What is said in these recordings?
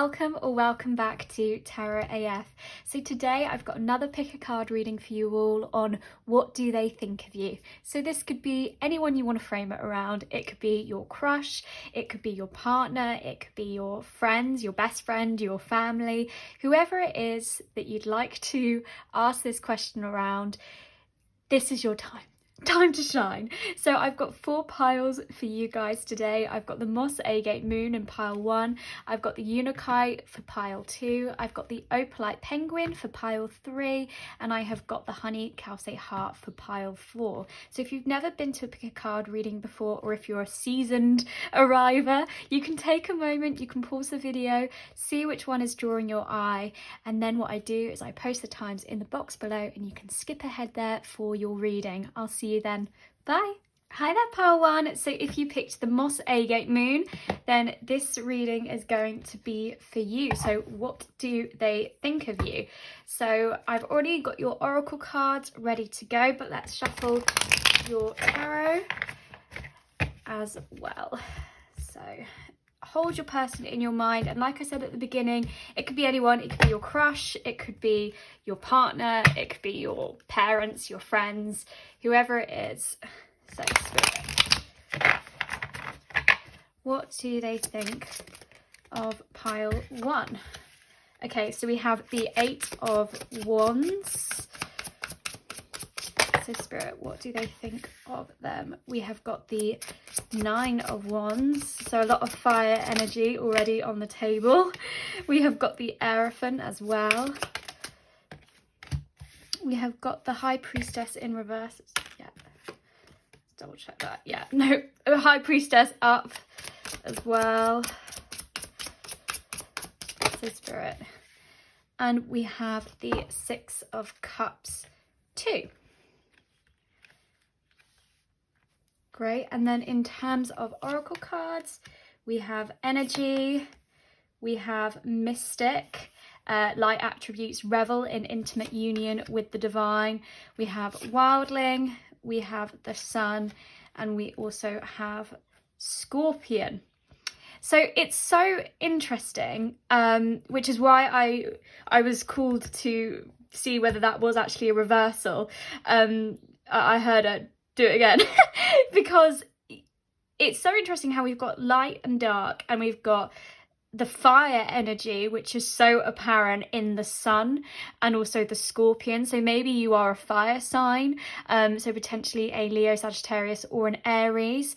welcome or welcome back to Tarot AF. So today I've got another pick a card reading for you all on what do they think of you. So this could be anyone you want to frame it around. It could be your crush, it could be your partner, it could be your friends, your best friend, your family, whoever it is that you'd like to ask this question around. This is your time to shine. So I've got 4 piles for you guys today. I've got the Moss Agate Moon in pile 1, I've got the Unakite for pile 2, I've got the Opalite Penguin for pile 3, and I have got the Honey Calcite Heart for pile 4. So if you've never been to a pick a card reading before, or if you're a seasoned arriver, you can take a moment, you can pause the video, see which one is drawing your eye, and then what I do is I post the times in the box below and you can skip ahead there for your reading. I'll see you then. Bye. Hi there, pile 1. So if you picked the Moss Agate Moon, then this reading is going to be for you. So what do they think of you? So I've already got your oracle cards ready to go, but let's shuffle your tarot as well. So hold your person in your mind, and like I said at the beginning, it could be anyone. It could be your crush, it could be your partner, it could be your parents, your friends, whoever it is. So Spirit, what do they think of pile 1? Okay, so we have the 8 of Wands. So Spirit, what do they think of them? We have got the 9 of Wands, so a lot of fire energy already on the table. We have got the Hierophant as well. We have got the High Priestess in reverse. Yeah, let's double check that. Yeah, no, High Priestess up as well. So Spirit. And we have the 6 of Cups too. Great. And then in terms of oracle cards, we have energy, we have mystic, light attributes, revel in intimate union with the divine. We have wildling, we have the sun, and we also have scorpion. So it's so interesting, which is why I was called to see whether that was actually a reversal. I heard it. Do it again. Because it's so interesting how we've got light and dark, and we've got the fire energy, which is so apparent in the sun, and also the scorpion. So maybe you are a fire sign, so potentially a Leo, Sagittarius, or an Aries.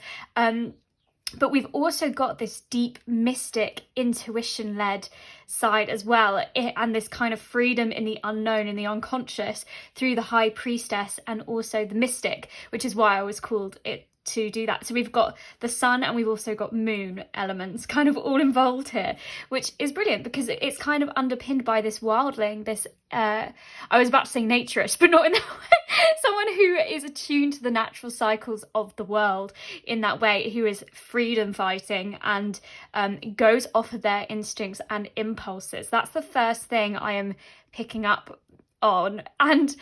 But we've also got this deep mystic intuition led side as well, and this kind of freedom in the unknown, in the unconscious, through the High Priestess and also the mystic, which is why I was called it to do that. So we've got the sun and we've also got moon elements kind of all involved here, which is brilliant because it's kind of underpinned by this wildling, this I was about to say naturist, but not in that way. Someone who is attuned to the natural cycles of the world in that way, who is freedom fighting and goes off of their instincts and impulses. That's the first thing I am picking up on. And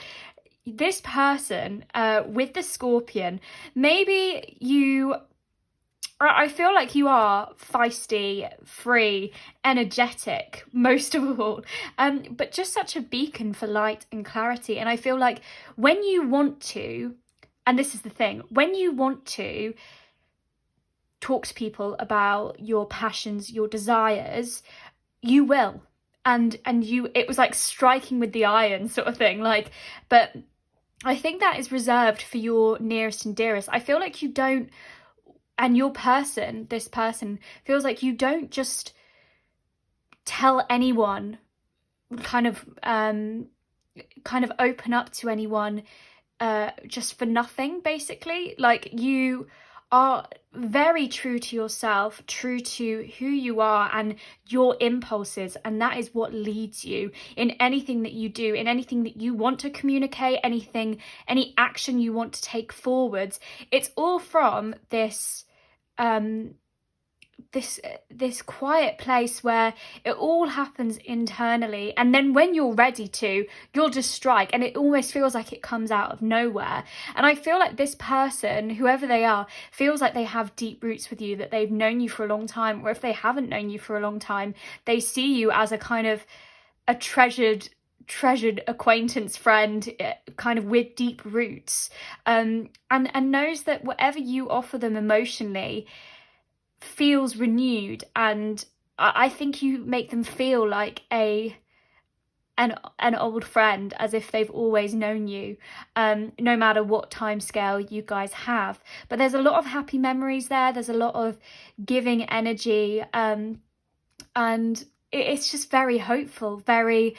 this person with the scorpion, maybe I feel like you are feisty, free, energetic, most of all, but just such a beacon for light and clarity. And I feel like when you want to, and this is the thing, when you want to talk to people about your passions, your desires, you will. And it was like striking with the iron sort of thing, like, but I think that is reserved for your nearest and dearest. I feel like you don't, and this person feels like you don't just tell anyone, kind of open up to anyone just for nothing, basically. Like, you are very true to yourself, true to who you are and your impulses, and that is what leads you in anything that you do, in anything that you want to communicate, any action you want to take forwards. It's all from this this quiet place where it all happens internally, and then when you're ready to, you'll just strike, and it almost feels like it comes out of nowhere. And I feel like this person, whoever they are, feels like they have deep roots with you, that they've known you for a long time, or if they haven't known you for a long time, they see you as a kind of a treasured acquaintance, friend, kind of with deep roots, and knows that whatever you offer them emotionally feels renewed. And I think you make them feel like an old friend, as if they've always known you, no matter what time scale you guys have. But there's a lot of happy memories there, there's a lot of giving energy, and it's just very hopeful, very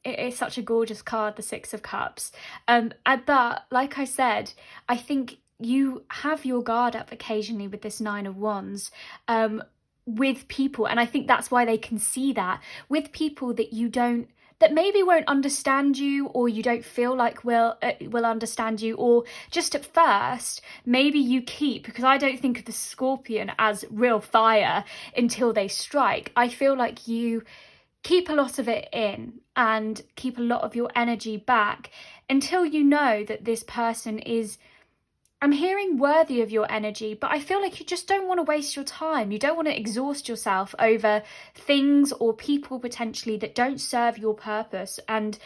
it's such a gorgeous card, the Six of Cups. But like I said, I think you have your guard up occasionally with this Nine of Wands, with people, and I think that's why they can see that with people that maybe won't understand you, or you don't feel like will understand you, or just at first maybe you keep, because I don't think of the Scorpion as real fire until they strike. I feel like you keep a lot of it in and keep a lot of your energy back until you know that this person is, I'm hearing, worthy of your energy. But I feel like you just don't want to waste your time. You don't want to exhaust yourself over things or people potentially that don't serve your purpose. And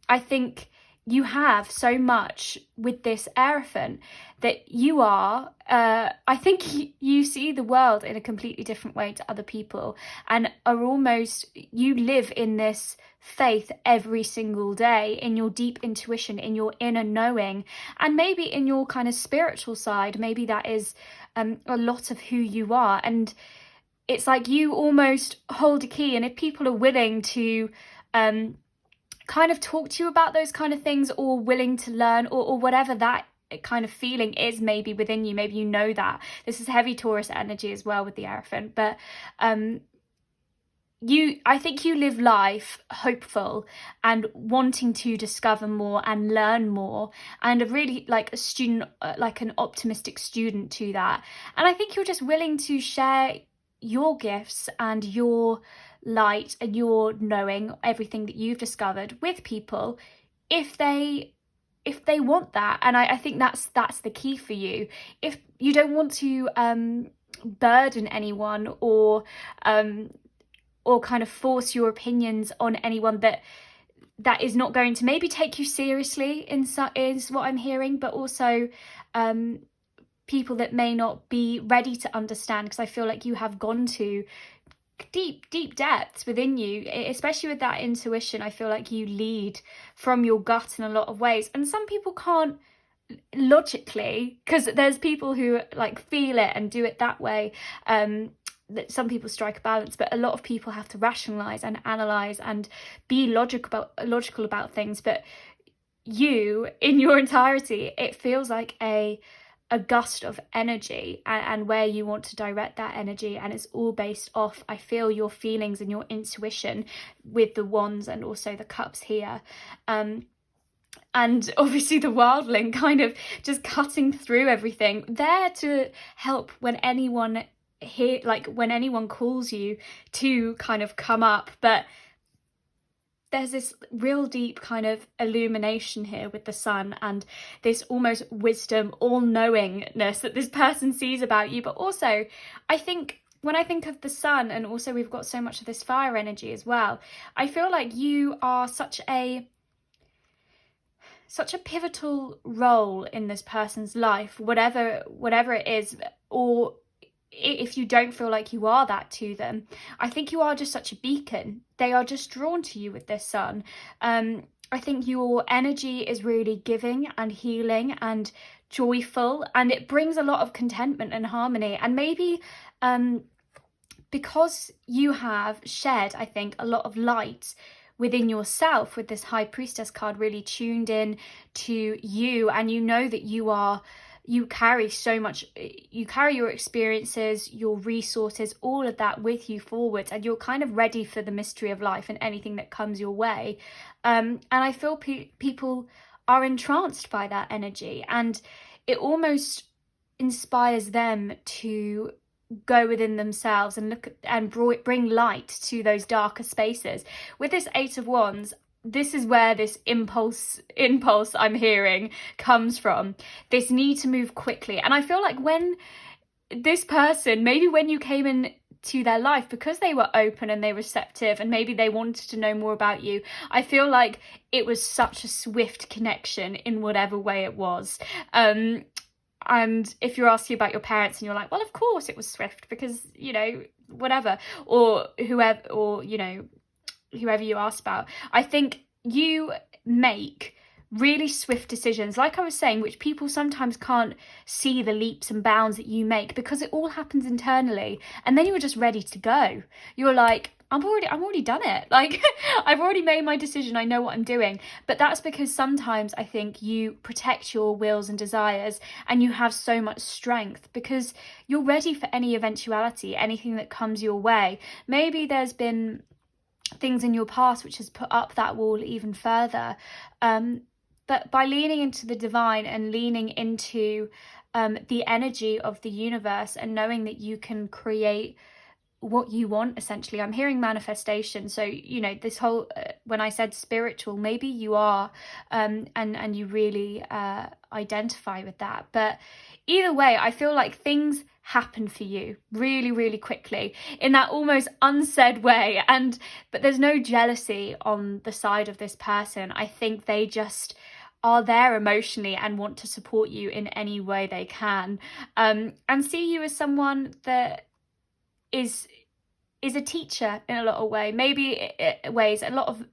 I think you have so much with this Hierophant that you are, I think you see the world in a completely different way to other people, and are almost, you live in this faith every single day, in your deep intuition, in your inner knowing, and maybe in your kind of spiritual side. Maybe that is a lot of who you are. And it's like you almost hold a key, and if people are willing to kind of talk to you about those kind of things, or willing to learn, or whatever that kind of feeling is maybe within you, maybe you know that. This is heavy Taurus energy as well with the Hierophant. But I think you live life hopeful and wanting to discover more and learn more, and a really like a student, like an optimistic student to that. And I think you're just willing to share your gifts and your light and your knowing, everything that you've discovered, with people if they want that. And I think that's the key for you. If you don't want to burden anyone, or kind of force your opinions on anyone that is not going to maybe take you seriously, is what I'm hearing. But also people that may not be ready to understand, because I feel like you have gone to deep depths within you, especially with that intuition. I feel like you lead from your gut in a lot of ways, and some people can't logically, because there's people who like feel it and do it that way. That some people strike a balance, but a lot of people have to rationalize and analyze and be logical about things. But you, in your entirety, it feels like a gust of energy, and where you want to direct that energy, and it's all based off, I feel, your feelings and your intuition with the Wands and also the Cups here. And obviously the Wildling kind of just cutting through everything, there to help when anyone when anyone calls you to kind of come up. But there's this real deep kind of illumination here with the Sun, and this almost wisdom, all-knowingness that this person sees about you. But also, I think when I think of the Sun, and also we've got so much of this fire energy as well, I feel like you are such a pivotal role in this person's life, whatever it is. Or if you don't feel like you are that to them, I think you are just such a beacon. They are just drawn to you with this Sun. I think your energy is really giving and healing and joyful, and it brings a lot of contentment and harmony. And maybe because you have shed, I think, a lot of light within yourself with this High Priestess card, really tuned in to you, and you know that you carry so much, you carry your experiences, your resources, all of that with you forwards, and you're kind of ready for the mystery of life and anything that comes your way. And I feel people are entranced by that energy, and it almost inspires them to go within themselves and look and bring light to those darker spaces. With this Eight of Wands, this is where this impulse I'm hearing comes from, this need to move quickly. And I feel like when this person, maybe when you came in to their life, because they were open and they were receptive and maybe they wanted to know more about you, I feel like it was such a swift connection in whatever way it was. And if you're asking about your parents and you're like, well, of course it was swift because, you know, whatever, or whoever, or, you know, whoever you asked about, I think you make really swift decisions, like I was saying, which people sometimes can't see the leaps and bounds that you make because it all happens internally. And then you were just ready to go. You were like, I've already done it. Like, I've already made my decision. I know what I'm doing. But that's because sometimes I think you protect your wills and desires and you have so much strength because you're ready for any eventuality, anything that comes your way. Maybe there's been things in your past which has put up that wall even further. But by leaning into the divine and leaning into the energy of the universe and knowing that you can create what you want, essentially. I'm hearing manifestation. So, you know, this whole, when I said spiritual, maybe you are, and you really identify with that. But either way, I feel like things happen for you really, really quickly in that almost unsaid way. But there's no jealousy on the side of this person. I think they just are there emotionally and want to support you in any way they can, and see you as someone that is a teacher in a lot of ways, a lot of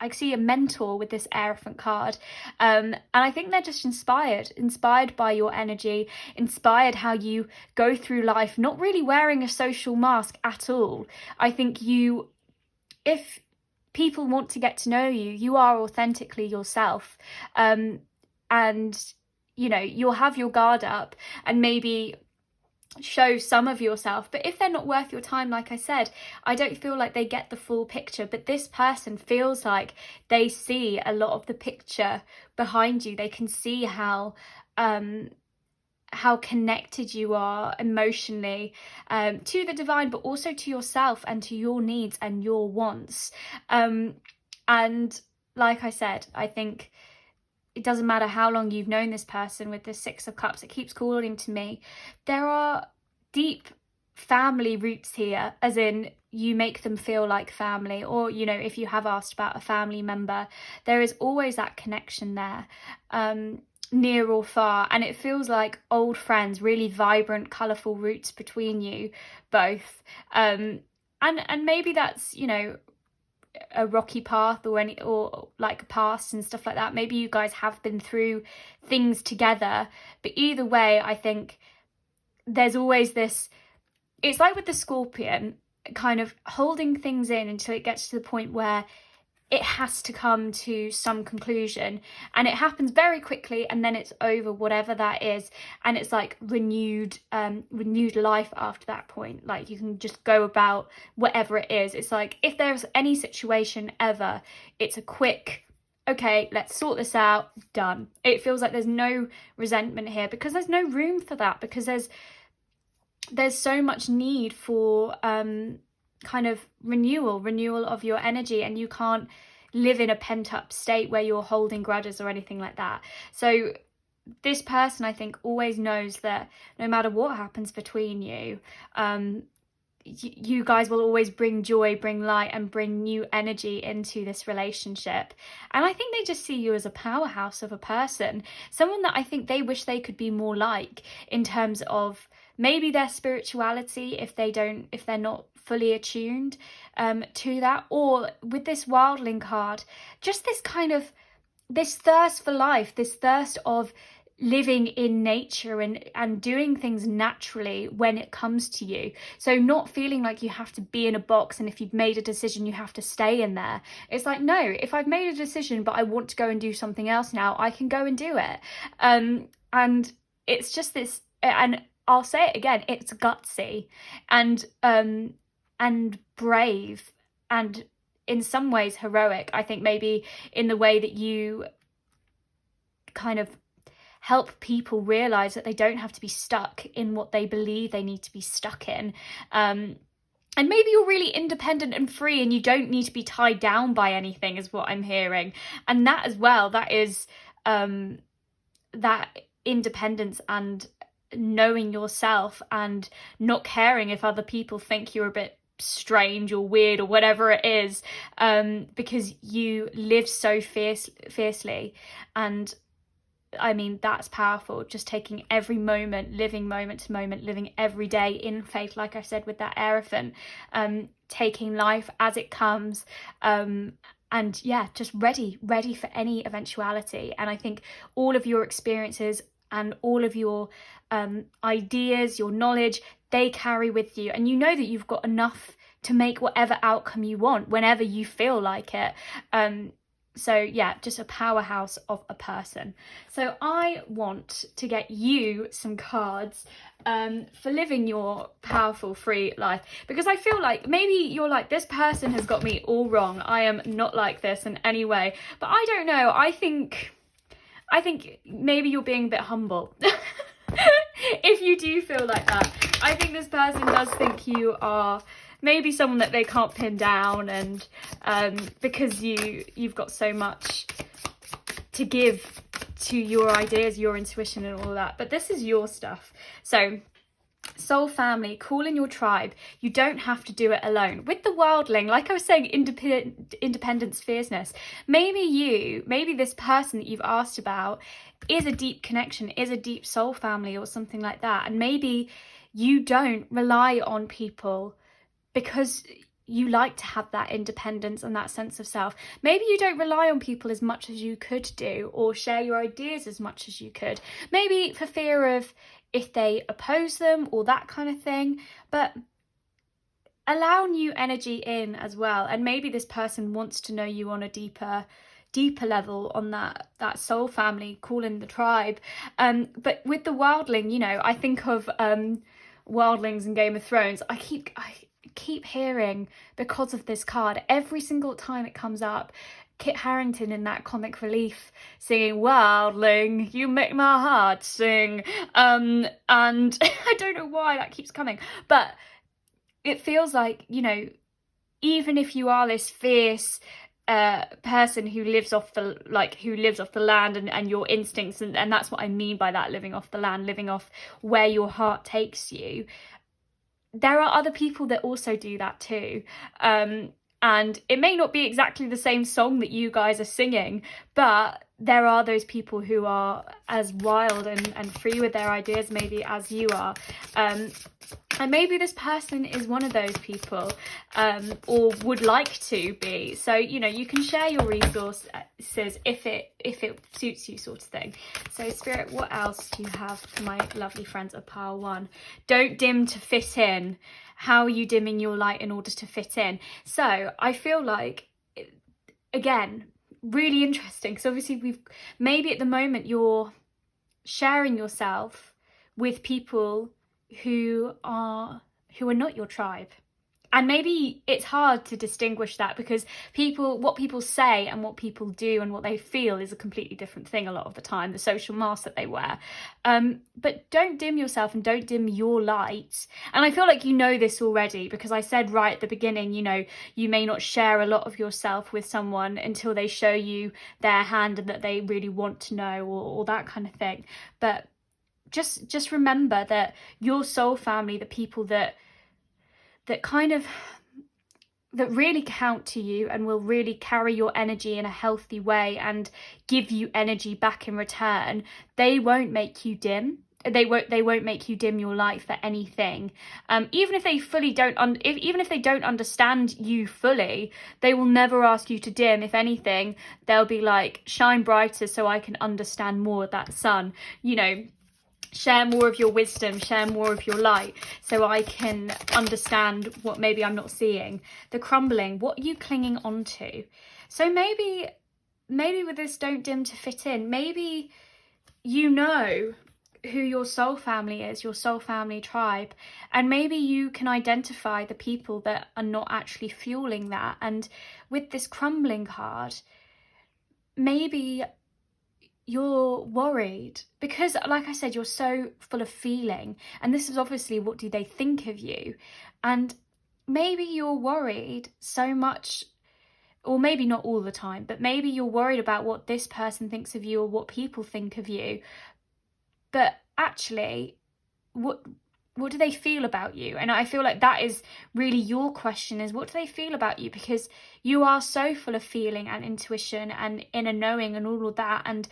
I see a mentor with this Hierophant card, and I think they're just inspired by your energy, inspired how you go through life not really wearing a social mask at all. I think if people want to get to know you, you are authentically yourself, and you know, you'll have your guard up and maybe show some of yourself, but if they're not worth your time, like I said, I don't feel like they get the full picture. But this person feels like they see a lot of the picture behind you. They can see how connected you are emotionally to the divine, but also to yourself and to your needs and your wants. And like I said, I think it doesn't matter how long you've known this person. With the Six of Cups, it keeps calling to me, there are deep family roots here, as in you make them feel like family, or, you know, if you have asked about a family member, there is always that connection there, near or far. And it feels like old friends, really vibrant, colourful roots between you both. And maybe that's, you know, a rocky path or like a past and stuff like that. Maybe you guys have been through things together, but either way, I think there's always this, it's like with the Scorpion, kind of holding things in until it gets to the point where it has to come to some conclusion, and it happens very quickly, and then it's over, whatever that is, and it's like renewed life after that point. Like, you can just go about whatever it is. It's like, if there's any situation ever, it's a quick, okay, let's sort this out, done. It feels like there's no resentment here because there's no room for that, because there's so much need for kind of renewal of your energy, and you can't live in a pent-up state where you're holding grudges or anything like that. So this person, I think, always knows that no matter what happens between you, you guys will always bring joy, bring light, and bring new energy into this relationship. And I think they just see you as a powerhouse of a person, someone that I think they wish they could be more like, in terms of maybe their spirituality, if they're not fully attuned to that. Or with this Wildling card, just this kind of, this thirst for life, this thirst of living in nature and doing things naturally when it comes to you. So not feeling like you have to be in a box, and if you've made a decision you have to stay in there. It's like, no, if I've made a decision but I want to go and do something else now, I can go and do it. And it's just this, and I'll say it again, it's gutsy and brave, and in some ways heroic. I think maybe in the way that you kind of help people realize that they don't have to be stuck in what they believe they need to be stuck in. And maybe you're really independent and free and you don't need to be tied down by anything, is what I'm hearing. And that as well, that is that independence and knowing yourself and not caring if other people think you're a bit strange or weird or whatever it is, because you live so fiercely. And I mean, that's powerful. Just taking every moment, living moment to moment, living every day in faith, like I said with that Aerophant, taking life as it comes, and yeah, just ready for any eventuality. And I think all of your experiences and all of your ideas, your knowledge, they carry with you, and you know that you've got enough to make whatever outcome you want whenever you feel like it. So yeah, just a powerhouse of a person. So I want to get you some cards for living your powerful, free life, because I feel like maybe you're like, this person has got me all wrong. I am not like this in any way. But I don't know. I think maybe you're being a bit humble. If you do feel like that, I think this person does think you are maybe someone that they can't pin down, and because you've got so much to give to your ideas, your intuition and all that. But this is your stuff. So soul family, call in your tribe. You don't have to do it alone. With the wildling, like I was saying, independence, fierceness, maybe this person that you've asked about is a deep connection, is a deep soul family or something like that. And maybe you don't rely on people because you like to have that independence and that sense of self. Maybe you don't rely on people as much as you could do, or share your ideas as much as you could. Maybe for fear of if they oppose them or that kind of thing. But allow new energy in as well. And maybe this person wants to know you on a deeper level, on that soul family, call in the tribe. But with the wildling, you know, I think of wildlings in Game of Thrones. I keep hearing, because of this card, every single time it comes up, Kit Harington in that comic relief singing, "Wildling, you make my heart sing," and I don't know why that keeps coming, but it feels like, you know, even if you are this fierce person who lives off the land and your instincts, and that's what I mean by that, living off the land, living off where your heart takes you, there are other people that also do that too. And it may not be exactly the same song that you guys are singing, but there are those people who are as wild and free with their ideas maybe as you are. And maybe this person is one of those people, or would like to be. So, you know, you can share your resources if it suits you, sort of thing. So Spirit, what else do you have for my lovely friends of Pile 1? Don't dim to fit in. How are you dimming your light in order to fit in? So I feel like, again, really interesting, because obviously maybe at the moment you're sharing yourself with people who are not your tribe. And maybe it's hard to distinguish that, because what people say and what people do and what they feel is a completely different thing a lot of the time, the social mask that they wear. But don't dim yourself and don't dim your light. And I feel like you know this already, because I said right at the beginning, you know, you may not share a lot of yourself with someone until they show you their hand and that they really want to know, or that kind of thing. But just remember that your soul family, the people that really count to you and will really carry your energy in a healthy way and give you energy back in return, they won't make you dim. They won't make you dim your light for anything. Even if they don't understand you fully, they will never ask you to dim. If anything, they'll be like, shine brighter so I can understand more of that sun. You know, share more of your wisdom, share more of your light so I can understand what maybe I'm not seeing. The crumbling, what are you clinging on to? So maybe with this don't dim to fit in, maybe you know who your soul family is, your soul family tribe, and maybe you can identify the people that are not actually fueling that. And with this crumbling card, maybe you're worried because, like I said, you're so full of feeling, and this is obviously what do they think of you, and maybe you're worried so much, or maybe not all the time, but maybe you're worried about what this person thinks of you or what people think of you, but actually what do they feel about you? And I feel like that is really your question, is what do they feel about you? Because you are so full of feeling and intuition and inner knowing and all of that, and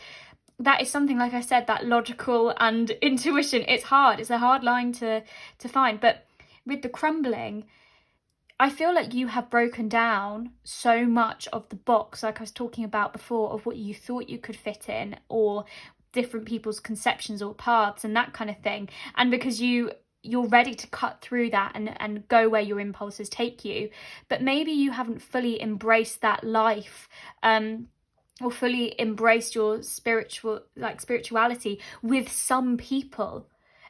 that is something, like I said, that logical and intuition, it's hard, it's a hard line to find. But with the crumbling, I feel like you have broken down so much of the box, like I was talking about before, of what you thought you could fit in, or different people's conceptions or paths and that kind of thing. And because you're ready to cut through that and go where your impulses take you, but maybe you haven't fully embraced that life, or fully embraced your spirituality with some people,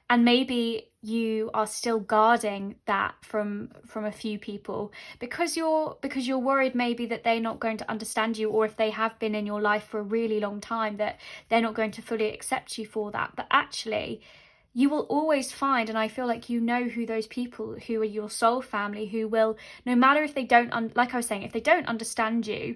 and maybe you are still guarding that from a few people because you're worried maybe that they're not going to understand you, or if they have been in your life for a really long time, that they're not going to fully accept you for that. But actually, you will always find, and I feel like you know who those people who are your soul family, who will, no matter if they don't, like I was saying, if they don't understand you,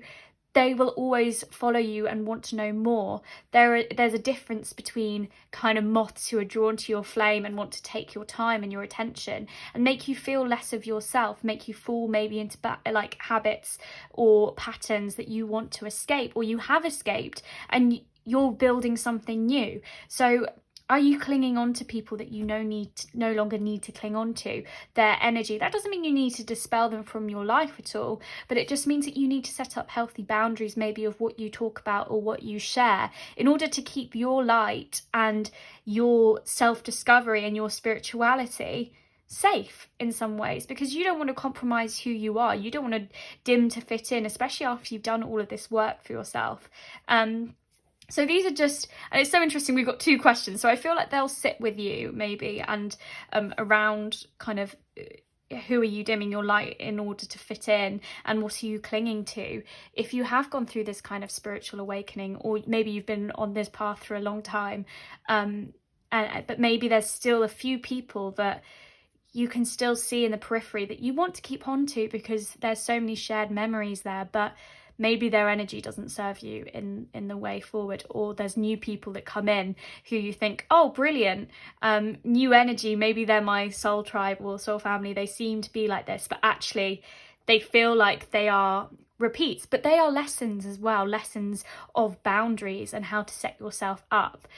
they will always follow you and want to know more. There's a difference between kind of moths who are drawn to your flame and want to take your time and your attention and make you feel less of yourself, make you fall maybe into like habits or patterns that you want to escape, or you have escaped, and you're building something new. So are you clinging on to people that you no longer need to cling on to? Their energy. That doesn't mean you need to dispel them from your life at all, but it just means that you need to set up healthy boundaries, maybe of what you talk about or what you share, in order to keep your light and your self-discovery and your spirituality safe in some ways, because you don't want to compromise who you are. You don't want to dim to fit in, especially after you've done all of this work for yourself. So these are just, and it's so interesting, we've got two questions, so I feel like they'll sit with you maybe, and around kind of who are you dimming your light in order to fit in, and what are you clinging to? If you have gone through this kind of spiritual awakening, or maybe you've been on this path for a long time, but maybe there's still a few people that you can still see in the periphery that you want to keep on to because there's so many shared memories there, but maybe their energy doesn't serve you in the way forward, or there's new people that come in who you think, oh, brilliant, new energy, maybe they're my soul tribe or soul family, they seem to be like this, but actually they feel like they are repeats, but they are lessons as well, lessons of boundaries and how to set yourself up.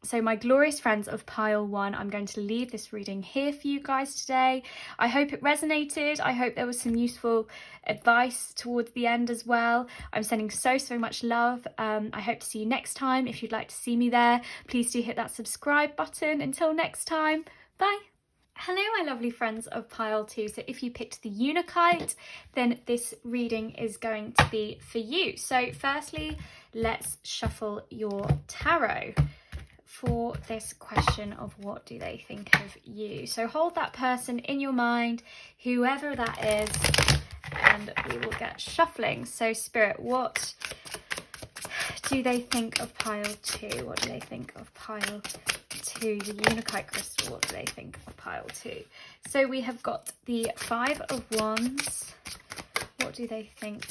So my glorious friends of pile 1, I'm going to leave this reading here for you guys today. I hope it resonated. I hope there was some useful advice towards the end as well. I'm sending so much love. I hope to see you next time. If you'd like to see me there, please do hit that subscribe button. Until next time, bye. Hello, my lovely friends of pile 2. So if you picked the Unikite, then this reading is going to be for you. So firstly, let's shuffle your tarot for this question of what do they think of you. So hold that person in your mind, whoever that is, and we will get shuffling. So Spirit, what do they think of pile 2? What do they think of pile 2? The Unikite crystal, what do they think of pile 2? So we have got the 5 of Wands. What do they think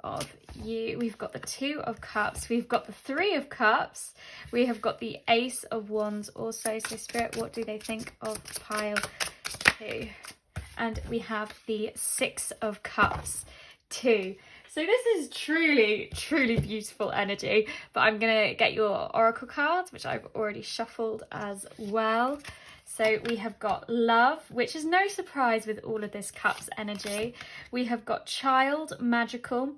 of you? We've got the 2 of Cups, we've got the 3 of Cups, we have got the Ace of Wands also. So Spirit, what do they think of pile 2? And we have the 6 of Cups too. So this is truly beautiful energy, but I'm gonna get your oracle cards, which I've already shuffled as well. So we have got love, which is no surprise with all of this Cups energy. We have got child, magical,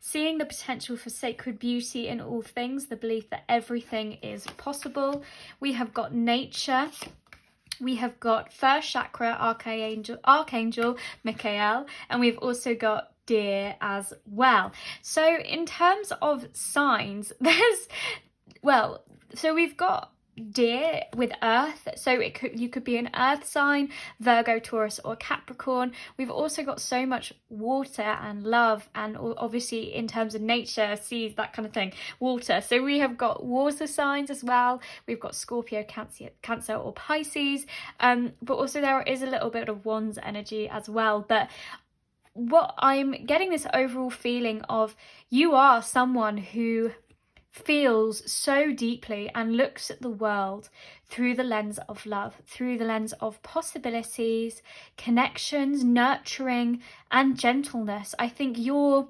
seeing the potential for sacred beauty in all things, the belief that everything is possible. We have got nature. We have got first chakra, Archangel Michael, and we've also got deer as well. So in terms of signs, so we've got dear with earth, so you could be an earth sign, Virgo, Taurus or Capricorn. We've also got so much water and love, and obviously in terms of nature, seas, that kind of thing, water. So we have got water signs as well. We've got Scorpio, Cancer or Pisces, but also there is a little bit of Wands energy as well. But what I'm getting, this overall feeling of, you are someone who feels so deeply and looks at the world through the lens of love, through the lens of possibilities, connections, nurturing and gentleness. I think your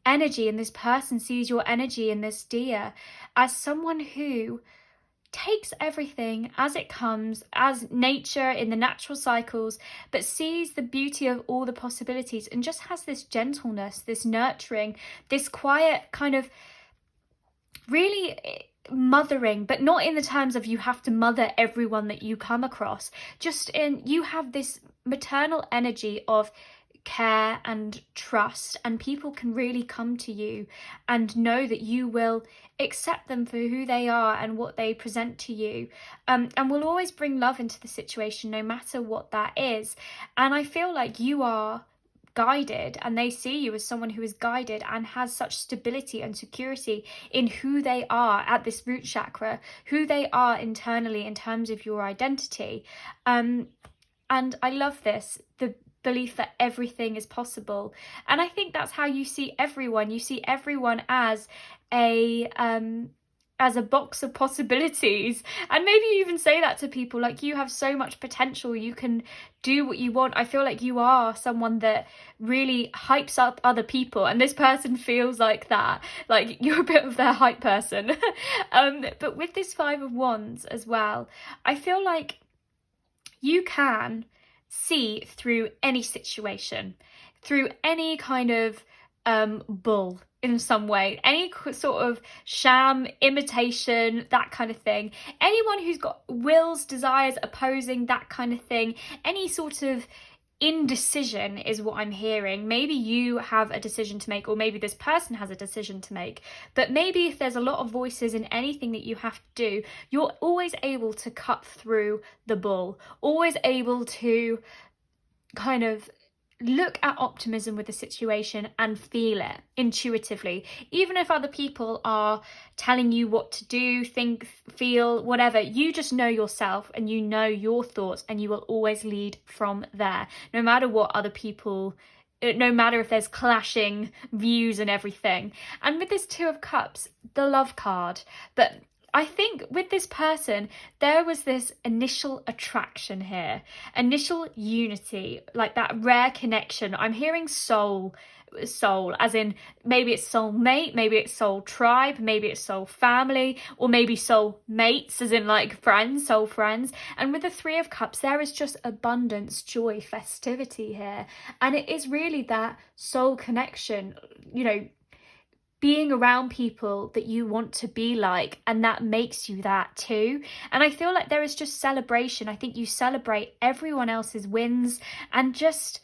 energy, and this person sees your energy in this deer as someone who takes everything as it comes, as nature in the natural cycles, but sees the beauty of all the possibilities and just has this gentleness, this nurturing, this quiet kind of really mothering, but not in the terms of you have to mother everyone that you come across, just in, you have this maternal energy of care and trust, and people can really come to you and know that you will accept them for who they are and what they present to you, and will always bring love into the situation no matter what that is. And I feel like you are guided, and they see you as someone who is guided and has such stability and security in who they are at this root chakra, who they are internally in terms of your identity. And I love this, the belief that everything is possible. And I think that's how you see everyone. You see everyone as a box of possibilities, and maybe you even say that to people, like, you have so much potential, you can do what you want. I feel like you are someone that really hypes up other people, and this person feels like that, like you're a bit of their hype person. But with this Five of Wands as well, I feel like you can see through any situation, through any kind of bull in some way, any sort of sham, imitation, that kind of thing. Anyone who's got wills, desires opposing, that kind of thing, any sort of indecision is what I'm hearing. Maybe you have a decision to make, or maybe this person has a decision to make, but maybe if there's a lot of voices in anything that you have to do, you're always able to cut through the bull, always able to kind of look at optimism with the situation and feel it intuitively, even if other people are telling you what to do, think, feel, whatever. You just know yourself and you know your thoughts, and you will always lead from there, no matter what other people, no matter if there's clashing views and everything. And with this Two of Cups, the love card, but I think with this person, there was this initial attraction here, initial unity, like that rare connection. I'm hearing soul, as in maybe it's soul mate, maybe it's soul tribe, maybe it's soul family, or maybe soul mates, as in like friends, soul friends. And with the Three of Cups, there is just abundance, joy, festivity here. And it is really that soul connection, you know, being around people that you want to be like, and that makes you that too. And I feel like there is just celebration. I think you celebrate everyone else's wins and just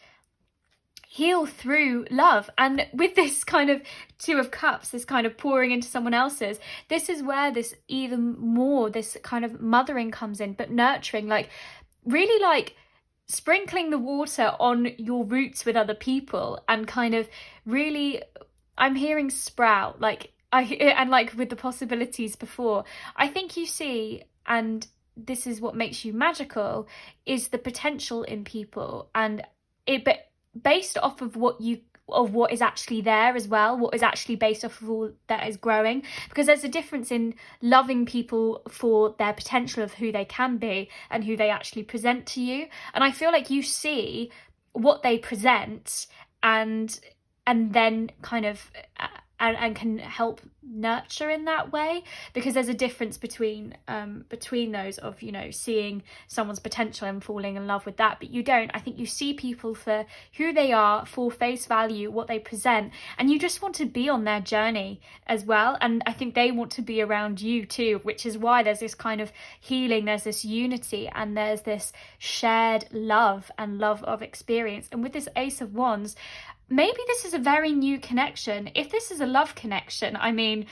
heal through love. And with this kind of Two of Cups, this kind of pouring into someone else's, this is where this even more, this kind of mothering comes in, but nurturing, like really like sprinkling the water on your roots with other people, and kind of really, I'm hearing sprout, and like with the possibilities before, I think you see, and this is what makes you magical, is the potential in people, and it, but based off of what is actually there as well, what is actually based off of all that is growing, because there's a difference in loving people for their potential of who they can be and who they actually present to you. And I feel like you see what they present, and then kind of and can help nurture in that way, because there's a difference between those of, you know, seeing someone's potential and falling in love with that. But you don't. I think you see people for who they are, for face value, what they present, and you just want to be on their journey as well. And I think they want to be around you too, which is why there's this kind of healing, there's this unity, and there's this shared love and love of experience. And with this Ace of Wands, maybe this is a very new connection. If this is a love connection, I mean,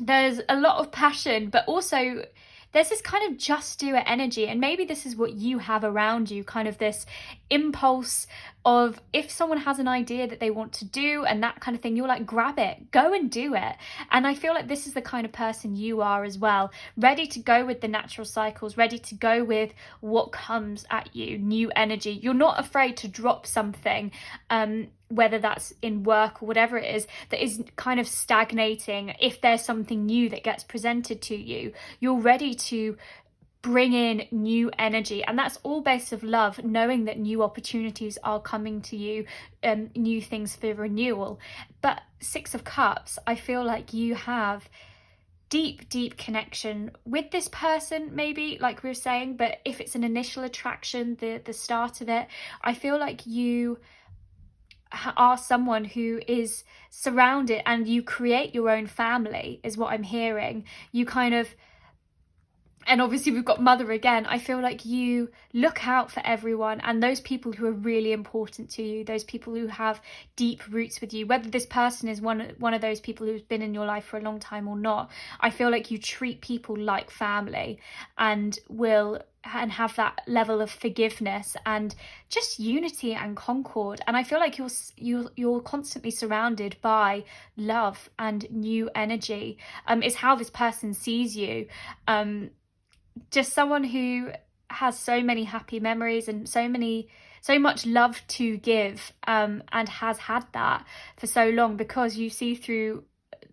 there's a lot of passion, but also there's this kind of just do it energy, and maybe this is what you have around you, kind of this impulse of, if someone has an idea that they want to do and that kind of thing, you're like, grab it, go and do it. And I feel like this is the kind of person you are as well, ready to go with the natural cycles, ready to go with what comes at you, new energy. You're not afraid to drop something, whether that's in work or whatever it is, that is kind of stagnating. If there's something new that gets presented to you, you're ready to bring in new energy, and that's all based of love, knowing that new opportunities are coming to you, new things for renewal. But Six of Cups, I feel like you have deep connection with this person, maybe, like we were saying, but if it's an initial attraction, the start of it, I feel like you are someone who is surrounded, and you create your own family, is what I'm hearing. You kind of, and obviously we've got mother again. I feel like you look out for everyone, and those people who are really important to you, those people who have deep roots with you, whether this person is one of those people who's been in your life for a long time or not, I feel like you treat people like family, and have that level of forgiveness and just unity and concord. And I feel like you're constantly surrounded by love and new energy. It's how this person sees you. Just someone who has so many happy memories and so much love to give, and has had that for so long, because you see through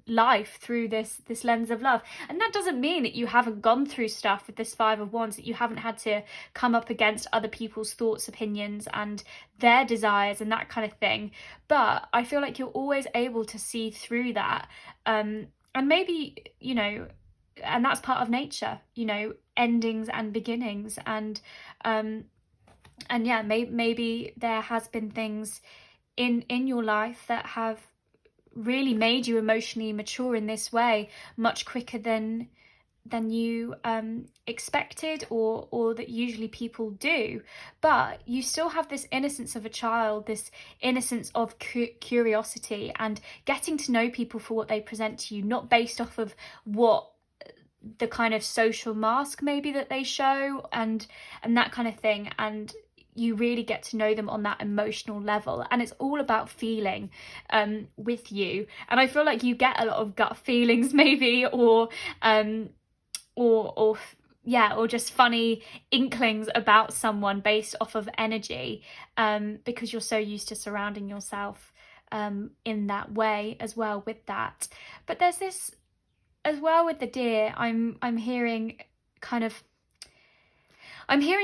life through this lens of love. And that doesn't mean that you haven't gone through stuff with this Five of Wands, that you haven't had to come up against other people's thoughts, opinions and their desires and that kind of thing, but I feel like you're always able to see through that, and maybe, and that's part of nature, endings and beginnings, and yeah, maybe there has been things in your life that have really made you emotionally mature in this way, much quicker than you expected, or that usually people do. But you still have this innocence of a child, this innocence of curiosity, and getting to know people for what they present to you, not based off of what the kind of social mask maybe that they show and that kind of thing. And you really get to know them on that emotional level, and it's all about feeling with you. And I feel like you get a lot of gut feelings maybe, or just funny inklings about someone based off of energy, because you're so used to surrounding yourself in that way as well with that. But there's this as well with the Deer. I'm hearing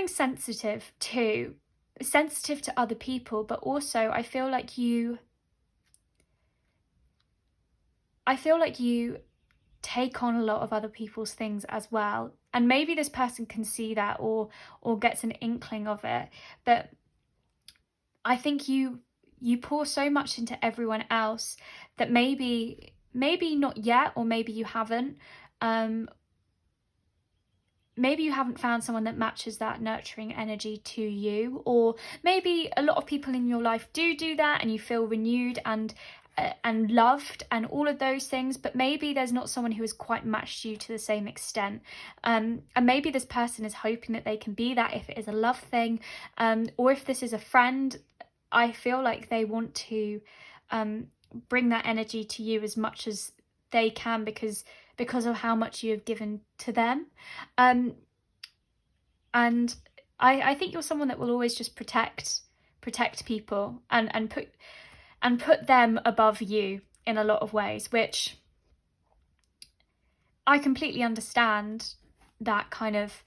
sensitive too, sensitive to other people, but also I feel like you take on a lot of other people's things as well, and maybe this person can see that or gets an inkling of it. But I think you pour so much into everyone else that maybe not yet, or maybe you haven't. Maybe you haven't found someone that matches that nurturing energy to you, or maybe a lot of people in your life do that, and you feel renewed and loved and all of those things, but maybe there's not someone who has quite matched you to the same extent, and maybe this person is hoping that they can be that, if it is a love thing, or if this is a friend. I feel like they want to bring that energy to you as much as they can, because of how much you have given to them, and I think you're someone that will always just protect people and put them above you in a lot of ways, which I completely understand, that kind of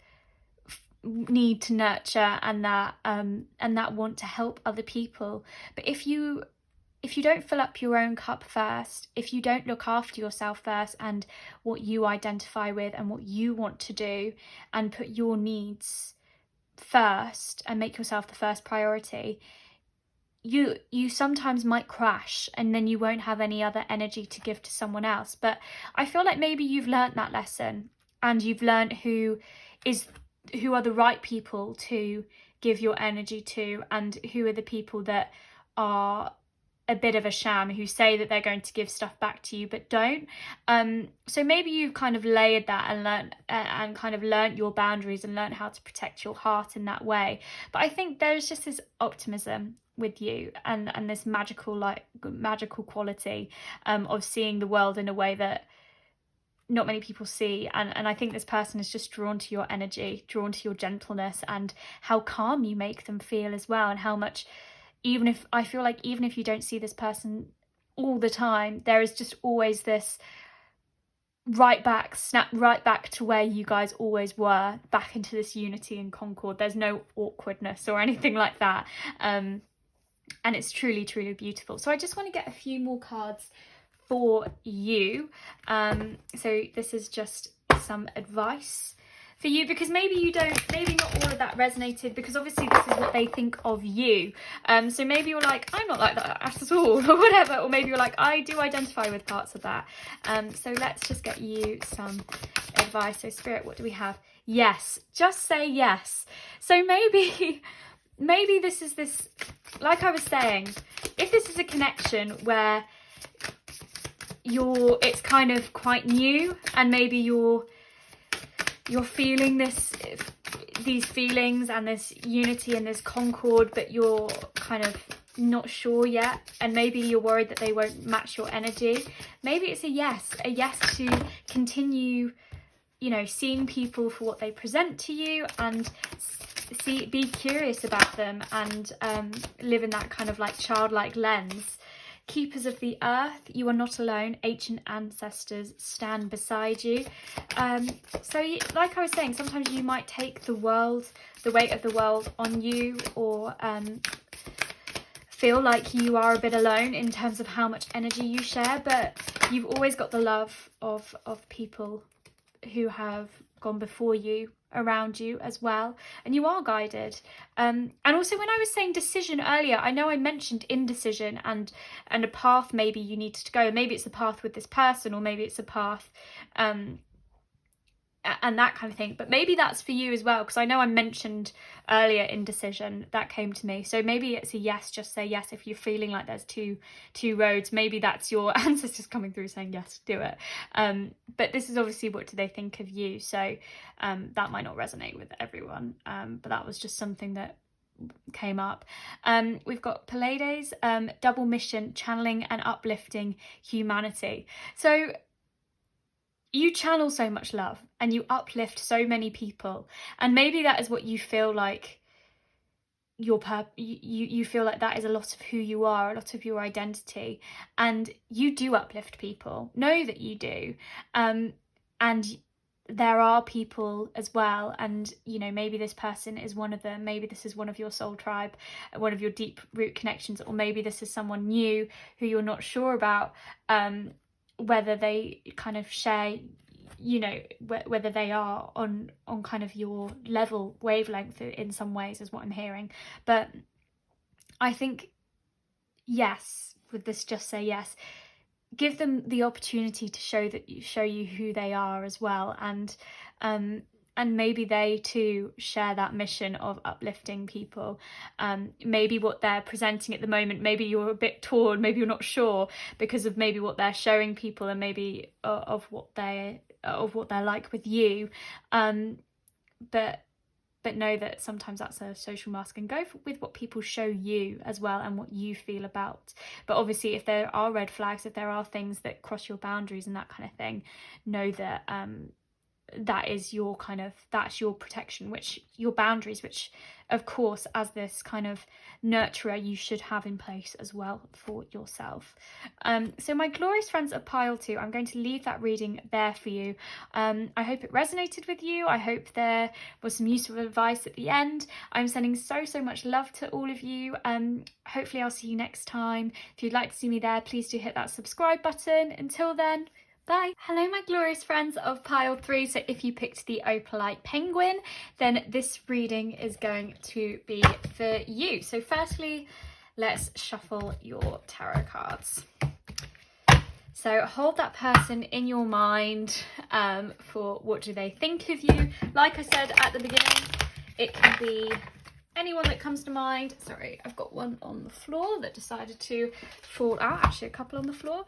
need to nurture and that want to help other people. But if you don't fill up your own cup first, if you don't look after yourself first and what you identify with and what you want to do, and put your needs first and make yourself the first priority, you sometimes might crash, and then you won't have any other energy to give to someone else. But I feel like maybe you've learnt that lesson, and you've learnt who are the right people to give your energy to, and who are the people that are a bit of a sham, who say that they're going to give stuff back to you but don't. So maybe you've kind of layered that and learned your boundaries and learned how to protect your heart in that way. But I think there's just this optimism with you and this magical quality of seeing the world in a way that not many people see, and I think this person is just drawn to your energy, drawn to your gentleness and how calm you make them feel as well, and how much, even if you don't see this person all the time, there is just always this snap right back to where you guys always were, back into this unity and concord. There's no awkwardness or anything like that, and it's truly, truly beautiful. So I just want to get a few more cards for you. So this is just some advice for you, because maybe not all of that resonated, because obviously this is what they think of you. So maybe you're like, I'm not like that at all, or whatever, or maybe you're like, I do identify with parts of that. So let's just get you some advice. So Spirit, what do we have? Yes, just say yes. So maybe this is this, like I was saying, if this is a connection where it's kind of quite new, and maybe you're feeling these feelings and this unity and this concord, but you're kind of not sure yet, and maybe you're worried that they won't match your energy. Maybe it's a yes to continue, seeing people for what they present to you, and be curious about them, and live in that kind of like childlike lens. Keepers of the earth, you are not alone. Ancient ancestors stand beside you. So like I was saying, sometimes you might take the weight of the world on you, or feel like you are a bit alone in terms of how much energy you share, but you've always got the love of people who have gone before you, around you as well, and you are guided. And also, when I was saying decision earlier, I know I mentioned indecision and a path maybe you need to go. Maybe it's a path with this person, or maybe it's a path and that kind of thing, but maybe that's for you as well, because I know I mentioned earlier indecision, that came to me. So maybe it's a yes, just say yes. If you're feeling like there's two roads, maybe that's your ancestors coming through saying yes, do it. But this is obviously, what do they think of you? So that might not resonate with everyone, but that was just something that came up. We've got Pleiades, double mission, channeling and uplifting humanity. So you channel so much love and you uplift so many people, and maybe that is what you feel like you feel like that is a lot of who you are, a lot of your identity, and you do uplift people. Know that you do. And there are people as well, and maybe this person is one of them. Maybe this is one of your soul tribe, one of your deep root connections, or maybe this is someone new who you're not sure about, whether they kind of share, whether they are on kind of your level, wavelength in some ways, is what I'm hearing. But I think, yes, with this just say yes, give them the opportunity to show you who they are as well, and maybe they too share that mission of uplifting people. Maybe what they're presenting at the moment, maybe you're a bit torn, maybe you're not sure because of maybe what they're showing people, and maybe of what they're like with you. But know that sometimes that's a social mask, and go with what people show you as well, and what you feel about. But obviously, if there are red flags, if there are things that cross your boundaries and that kind of thing, know that that's your protection, your boundaries, which of course, as this kind of nurturer, you should have in place as well for yourself. So my glorious friends of pile 2, I'm going to leave that reading there for you. I hope it resonated with you. I hope there was some useful advice at the end. I'm sending so much love to all of you. Hopefully I'll see you next time. If you'd like to see me there, please do hit that subscribe button. Until then, bye. Hello my glorious friends of pile 3. So if you picked the opalite penguin, then this reading is going to be for you. So firstly, let's shuffle your tarot cards. So hold that person in your mind for what do they think of you. Like I said at the beginning, it can be anyone that comes to mind. Sorry, I've got one on the floor that decided to fall out, actually a couple on the floor.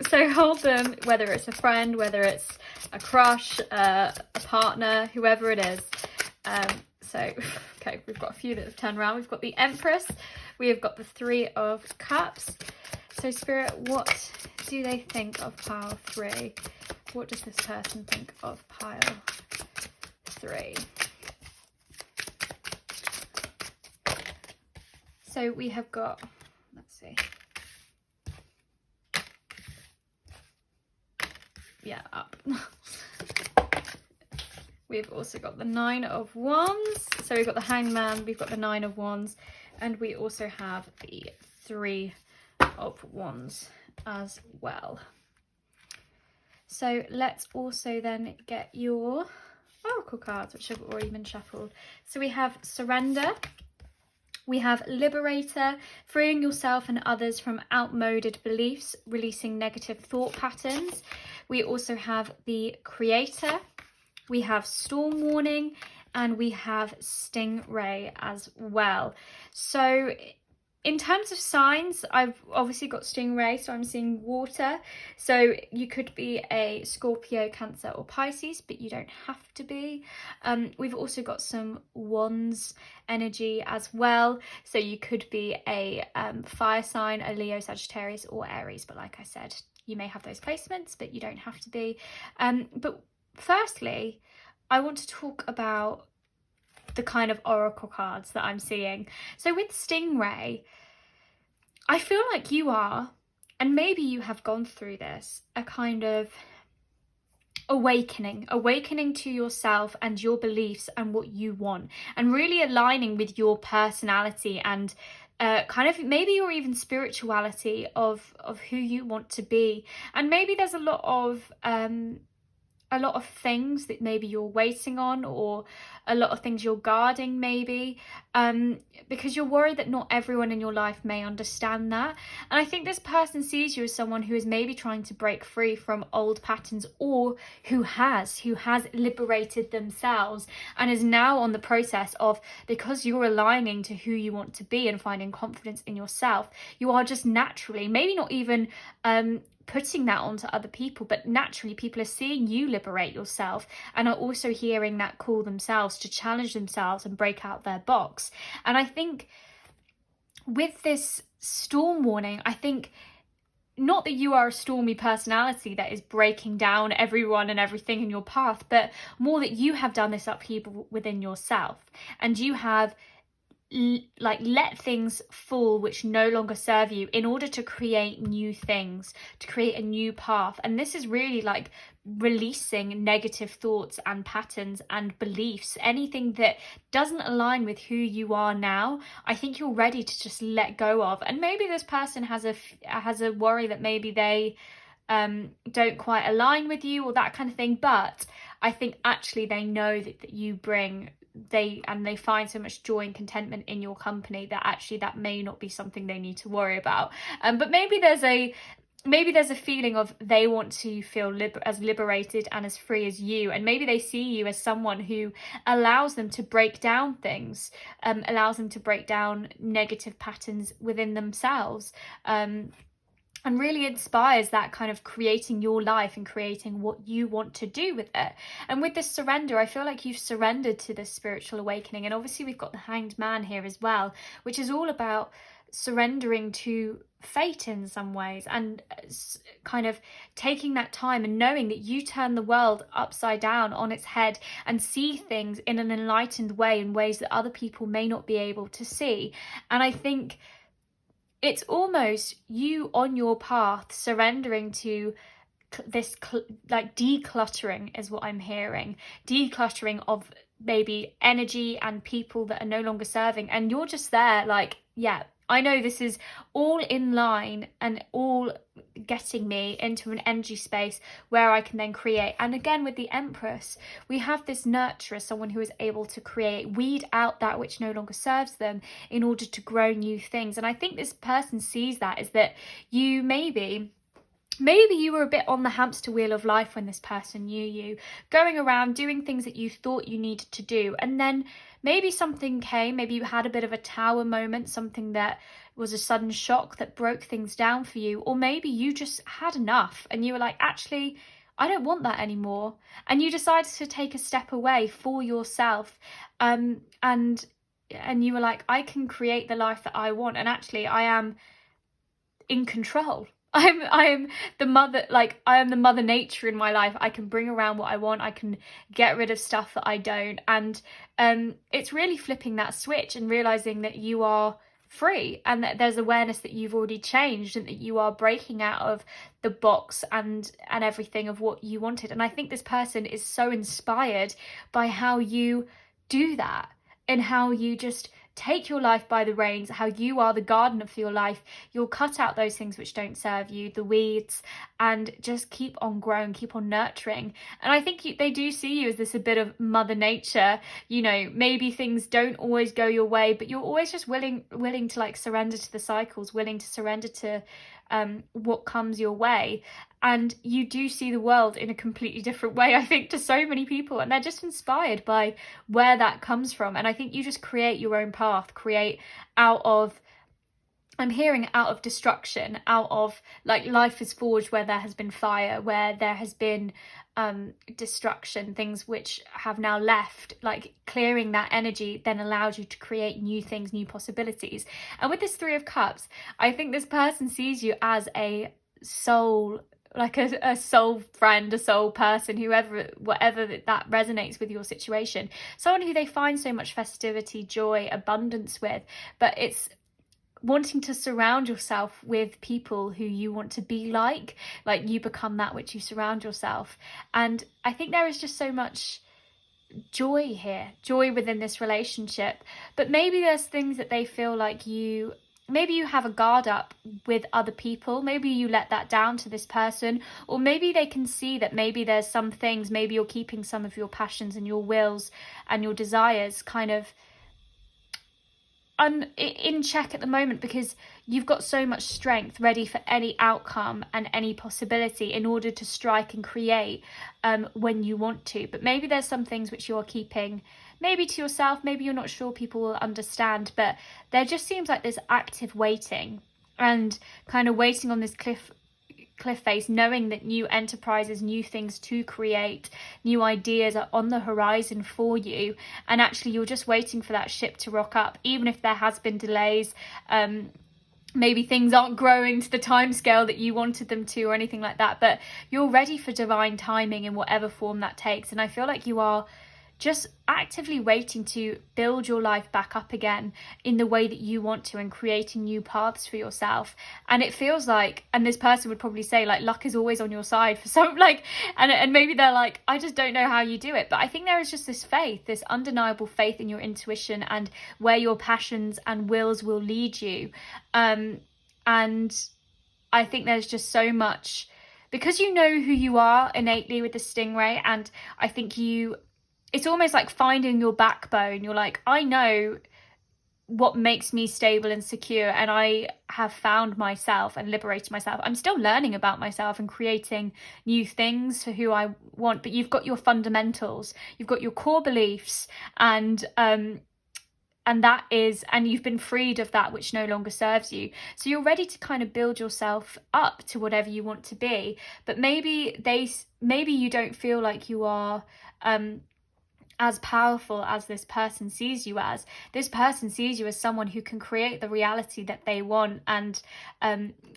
So hold them, whether it's a friend, whether it's a crush, a partner, whoever it is. So, okay, we've got a few that have turned around. We've got the Empress, we have got the Three of Cups. So Spirit, what do they think of pile 3? What does this person think of pile 3? So we have got, let's see. Yeah, up. We've also got the Nine of Wands. So we've got the Hangman, we've got the Nine of Wands, and we also have the Three of Wands as well. So let's also then get your oracle cards, which have already been shuffled. So we have Surrender, we have Liberator, freeing yourself and others from outmoded beliefs, releasing negative thought patterns. We also have the Creator, we have Storm Warning, and we have Stingray as well. So in terms of signs, I've obviously got Stingray, so I'm seeing water. So you could be a Scorpio, Cancer or Pisces, but you don't have to be. We've also got some Wands energy as well. So you could be a fire sign, a Leo, Sagittarius or Aries. But like I said, you may have those placements, but you don't have to be. But firstly, I want to talk about the kind of oracle cards that I'm seeing. So with Stingray, I feel like you are, and maybe you have gone through this, a kind of awakening to yourself and your beliefs and what you want, and really aligning with your personality and kind of maybe your even spirituality of who you want to be. And maybe there's a lot of things that maybe you're waiting on, or a lot of things you're guarding maybe, because you're worried that not everyone in your life may understand that. And I think this person sees you as someone who is maybe trying to break free from old patterns, or who has liberated themselves and is now on the process of, because you're aligning to who you want to be and finding confidence in yourself, you are just naturally, maybe not even putting that onto other people, but naturally people are seeing you liberate yourself and are also hearing that call themselves to challenge themselves and break out their box. And I think with this Storm Warning, I think not that you are a stormy personality that is breaking down everyone and everything in your path, but more that you have done this upheaval within yourself, and you have let things fall which no longer serve you in order to create new things, to create a new path. And this is really like releasing negative thoughts and patterns and beliefs, anything that doesn't align with who you are now. I think you're ready to just let go of. And maybe this person has a worry that maybe they don't quite align with you or that kind of thing, but I think actually they know that you bring they find so much joy and contentment in your company that actually that may not be something they need to worry about. But maybe there's a feeling of they want to feel as liberated and as free as you, and maybe they see you as someone who allows them to break down things, allows them to break down negative patterns within themselves, and really inspires that kind of creating your life and creating what you want to do with it. And with this surrender, I feel like you've surrendered to this spiritual awakening. And obviously we've got the Hanged Man here as well, which is all about surrendering to fate in some ways, and kind of taking that time and knowing that you turn the world upside down on its head and see things in an enlightened way, in ways that other people may not be able to see. And I think it's almost you on your path surrendering to this like decluttering is what I'm hearing. Decluttering of maybe energy and people that are no longer serving, and you're just there like, yeah, I know this is all in line and all getting me into an energy space where I can then create. And again, with the Empress, we have this nurturer, someone who is able to create, weed out that which no longer serves them in order to grow new things. And I think this person sees that is that you maybe maybe you were a bit on the hamster wheel of life when this person knew you, going around doing things that you thought you needed to do. And then maybe something came, maybe you had a bit of a tower moment, something that was a sudden shock that broke things down for you. Or maybe you just had enough and you were like, actually, I don't want that anymore. And you decided to take a step away for yourself. And you were like, I can create the life that I want. And actually, I am in control. I am the mother, like I am the mother nature in my life. I can bring around what I want. I can get rid of stuff that I don't. And it's really flipping that switch and realizing that you are free and that there's awareness that you've already changed and that you are breaking out of the box and everything of what you wanted. And I think this person is so inspired by how you do that and how you just take your life by the reins, how you are the gardener for your life. You'll cut out those things which don't serve you, the weeds, and just keep on growing, keep on nurturing. And I think they do see you as this a bit of mother nature. You know, maybe things don't always go your way, but you're always just willing to like surrender to the cycles, willing to surrender to what comes your way. And you do see the world in a completely different way, I think, to so many people, and they're just inspired by where that comes from. And I think you just create your own path, create out of, I'm hearing out of destruction, out of like life is forged where there has been fire, where there has been destruction, things which have now left, like clearing that energy then allows you to create new things, new possibilities. And with this Three of Cups, I think this person sees you as a soul, like a soul friend, a soul person, whatever that resonates with your situation, someone who they find so much festivity, joy, abundance with. But it's wanting to surround yourself with people who you want to be like you become that which you surround yourself. And I think there is just so much joy here, joy within this relationship. But maybe there's things that they feel like maybe you have a guard up with other people, maybe you let that down to this person, or maybe they can see that maybe there's some things, maybe you're keeping some of your passions and your wills and your desires kind of in check at the moment, because you've got so much strength ready for any outcome and any possibility in order to strike and create when you want to. But maybe there's some things which you're keeping maybe to yourself, maybe you're not sure people will understand, but there just seems like this active waiting and kind of waiting on this cliff face, knowing that new enterprises, new things to create, new ideas are on the horizon for you. And actually you're just waiting for that ship to rock up, even if there has been delays. Maybe things aren't growing to the time scale that you wanted them to or anything like that, but you're ready for divine timing in whatever form that takes. And I feel like you are just actively waiting to build your life back up again in the way that you want to, and creating new paths for yourself. And it feels like, and this person would probably say like luck is always on your side for some, like, and maybe they're like, I just don't know how you do it. But I think there is just this faith, this undeniable faith in your intuition and where your passions and wills will lead you. And I think there's just so much, because you know who you are innately with the stingray. And I think it's almost like finding your backbone. You're like, I know what makes me stable and secure, and I have found myself and liberated myself. I'm still learning about myself and creating new things for who I want, but you've got your fundamentals, you've got your core beliefs, and you've been freed of that which no longer serves you. So you're ready to kind of build yourself up to whatever you want to be. But maybe you don't feel like you are as powerful as this person sees you as. This person sees you as someone who can create the reality that they want and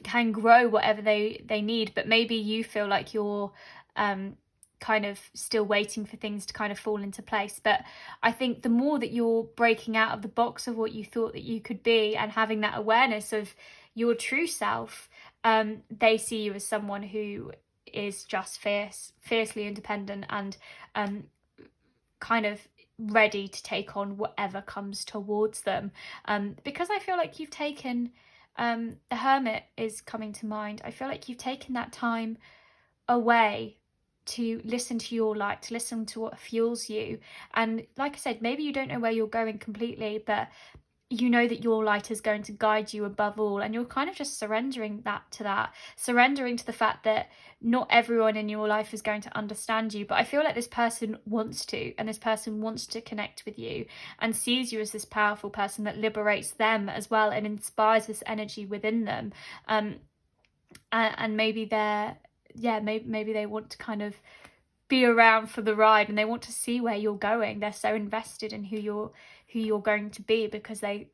can grow whatever they need. But maybe you feel like you're kind of still waiting for things to kind of fall into place. But I think the more that you're breaking out of the box of what you thought that you could be and having that awareness of your true self, they see you as someone who is just fiercely independent and kind of ready to take on whatever comes towards them. Because I feel like you've taken, the Hermit is coming to mind. I feel like you've taken that time away to listen to your light, to listen to what fuels you. And like I said, maybe you don't know where you're going completely, but you know that your light is going to guide you above all, and you're kind of just surrendering surrendering to the fact that not everyone in your life is going to understand you, but I feel like this person wants to, and this person wants to connect with you and sees you as this powerful person that liberates them as well and inspires this energy within them. And maybe maybe they want to kind of be around for the ride, and they want to see where you're going. They're so invested in who you're going to be, because they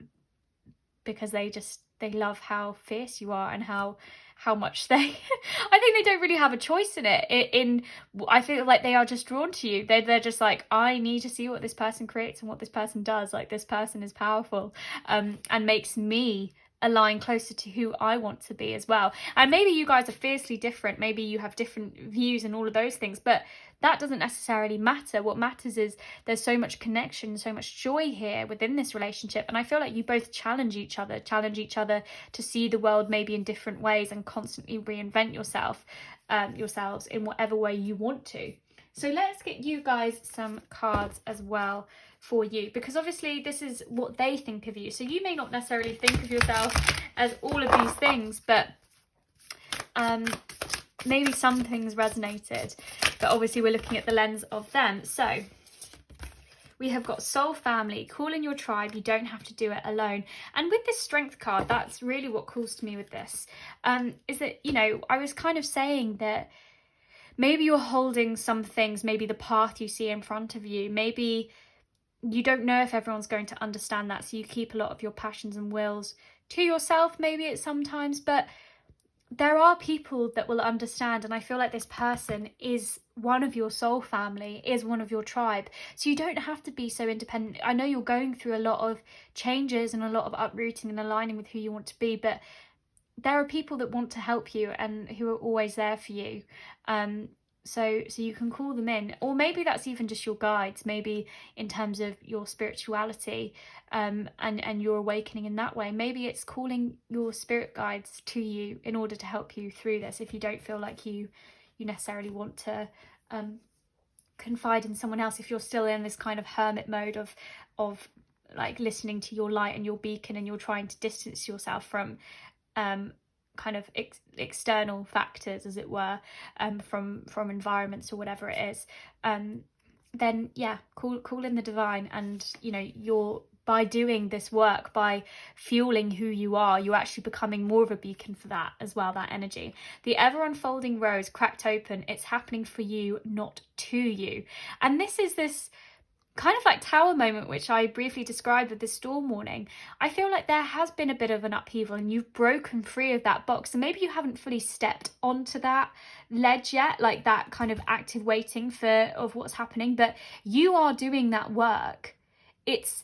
love how fierce you are and how much they I think they don't really have a choice in it. I feel like they are just drawn to you. They're just like, I need to see what this person creates and what this person does. Like, this person is powerful, and makes me align closer to who I want to be as well. And maybe you guys are fiercely different, maybe you have different views and all of those things, but that doesn't necessarily matter. What matters is there's so much connection, so much joy here within this relationship, and I feel like you both challenge each other to see the world maybe in different ways and constantly reinvent yourselves in whatever way you want to. So let's get you guys some cards as well for you, because obviously this is what they think of you. So you may not necessarily think of yourself as all of these things, but maybe some things resonated, but obviously we're looking at the lens of them. So we have got soul family, call in your tribe, you don't have to do it alone. And with this strength card, that's really what calls to me with this, is that, you know, I was kind of saying that maybe you're holding some things, maybe the path you see in front of you, maybe you don't know if everyone's going to understand that, so you keep a lot of your passions and wills to yourself maybe at sometimes, but there are people that will understand, and I feel like this person is one of your soul family, is one of your tribe, so you don't have to be so independent. I know you're going through a lot of changes and a lot of uprooting and aligning with who you want to be, but there are people that want to help you and who are always there for you. So you can call them in, or maybe that's even just your guides, maybe in terms of your spirituality, and your awakening in that way. Maybe it's calling your spirit guides to you in order to help you through this, if you don't feel like you necessarily want to confide in someone else, if you're still in this kind of hermit mode of like listening to your light and your beacon, and you're trying to distance yourself from kind of external factors, as it were, from environments or whatever it is, then yeah, call in the divine. And you know, by doing this work, by fueling who you are, you're actually becoming more of a beacon for that as well, that energy. The ever unfolding rose cracked open, it's happening for you, not to you. And this is this kind of like tower moment, which I briefly described with the storm warning. I feel like there has been a bit of an upheaval, and you've broken free of that box, and maybe you haven't fully stepped onto that ledge yet, like that kind of active waiting of what's happening, but you are doing that work. It's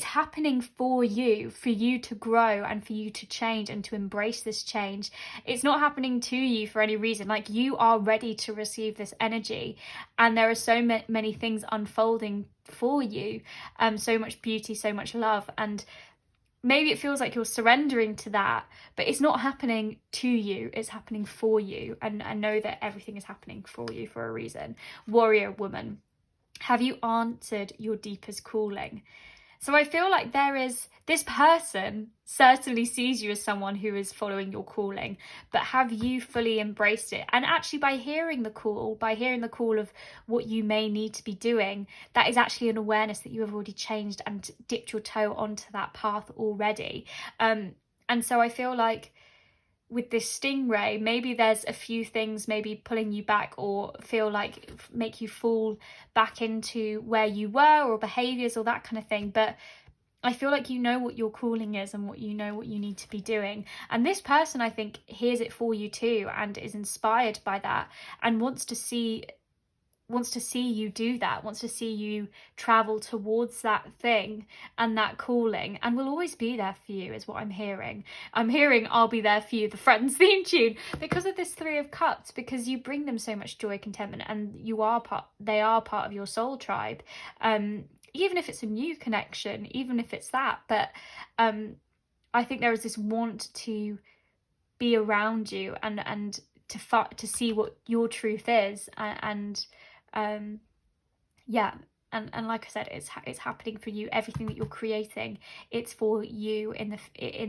happening for you to grow and for you to change and to embrace this change. It's not happening to you for any reason. Like, you are ready to receive this energy, and there are so many things unfolding for you, so much beauty, so much love, and maybe it feels like you're surrendering to that, but it's not happening to you, it's happening for you. And know that everything is happening for you for a reason. Warrior woman, have you answered your deepest calling? So I feel like this person certainly sees you as someone who is following your calling, but have you fully embraced it? And actually, by hearing the call of what you may need to be doing, that is actually an awareness that you have already changed and dipped your toe onto that path already. And so I feel like with this stingray, maybe there's a few things maybe pulling you back, or feel like make you fall back into where you were, or behaviors or that kind of thing. But I feel like you know what your calling is, and what you need to be doing. And this person, I think, hears it for you too, and is inspired by that, and wants to see you do that, wants to see you travel towards that thing and that calling, and will always be there for you, is what I'm hearing. I'm hearing I'll be there for you, the Friends theme tune, because of this Three of Cups, because you bring them so much joy, contentment, and they are part of your soul tribe. Even if it's a new connection, even if it's that, but I think there is this want to be around you, and to see what your truth is, and and like I said, it's happening for you. Everything that you're creating, it's for you in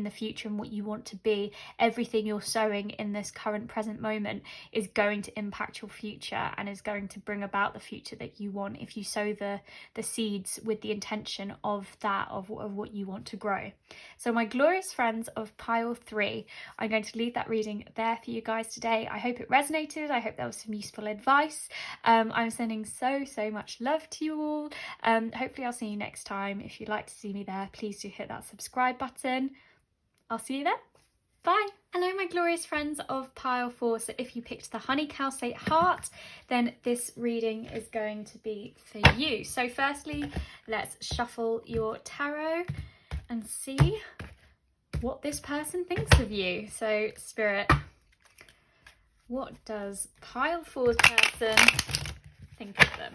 the future and what you want to be. Everything you're sowing in this current present moment is going to impact your future and is going to bring about the future that you want if you sow the seeds with the intention of what you want to grow. So my glorious friends of pile 3, I'm going to leave that reading there for you guys today. I hope it resonated. I hope there was some useful advice. I'm sending so much love to you all. Hopefully I'll see you next time. If you'd like to see me there, please do hit that subscribe button. I'll see you then. Bye. Hello my glorious friends of pile 4. So if you picked the honey calcite heart, then this reading is going to be for you. So firstly, let's shuffle your tarot and see what this person thinks of you. So Spirit, what does pile 4's person think of them?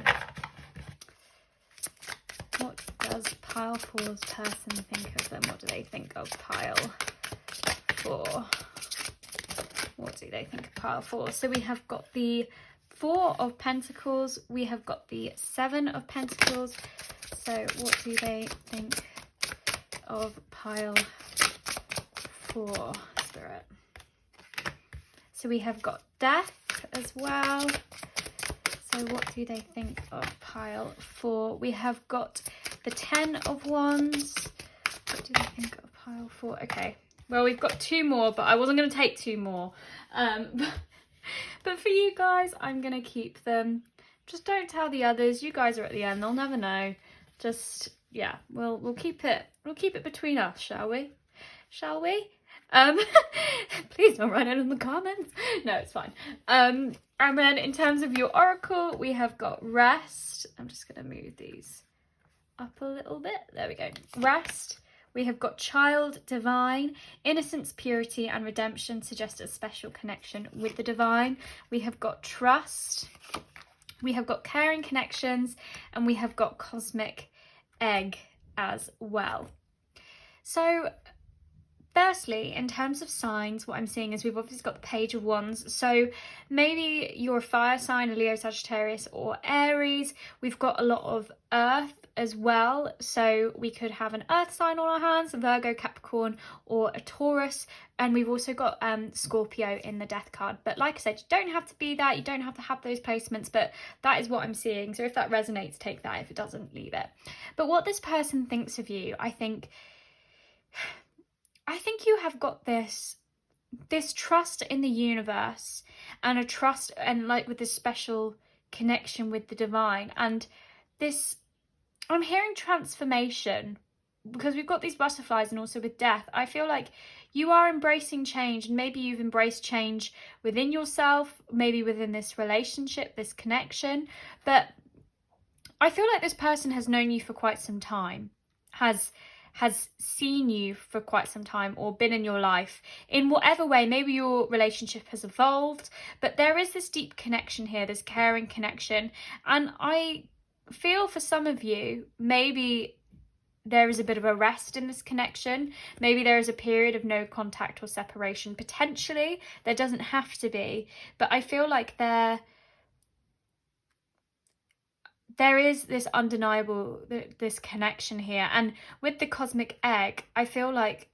What does pile 4's person think of them? What do they think of pile 4? What do they think of pile 4? So we have got the 4 of Pentacles. We have got the 7 of Pentacles. So what do they think of pile 4, Spirit? So we have got Death as well. So what do they think of pile 4? We have got the 10 of Wands. What do they think of pile 4? Okay, well, we've got 2 more, but I wasn't going to take 2 more. But for you guys, I'm going to keep them. Just don't tell the others. You guys are at the end. They'll never know. Just, yeah, we'll keep it between us, shall we? Shall we? Please don't write it in the comments. No, it's fine. And then in terms of your oracle, we have got Rest. I'm just going to move these up a little bit. There we go. Rest. We have got Child, Divine. Innocence, Purity and Redemption suggest a special connection with the divine. We have got Trust. We have got Caring Connections. And we have got Cosmic Egg as well. So firstly, in terms of signs, what I'm seeing is we've obviously got the Page of Wands. So maybe you're a fire sign, a Leo, Sagittarius or Aries. We've got a lot of earth as well. So we could have an earth sign on our hands, a Virgo, Capricorn or a Taurus. And we've also got Scorpio in the Death card. But like I said, you don't have to be that. You don't have to have those placements. But that is what I'm seeing. So if that resonates, take that. If it doesn't, leave it. But what this person thinks of you, I think you have got this trust in the universe and a trust and like with this special connection with the divine, and this, I'm hearing transformation because we've got these butterflies and also with death. I feel like you are embracing change, and maybe you've embraced change within yourself, maybe within this relationship, this connection, but I feel like this person has known you for quite some time, has seen you for quite some time or been in your life in whatever way. Maybe your relationship has evolved, but there is this deep connection here, this caring connection. And I feel for some of you, maybe there is a bit of a rest in this connection. Maybe there is a period of no contact or separation. Potentially, there doesn't have to be, but I feel like there is this undeniable, this connection here. And with the cosmic egg, I feel like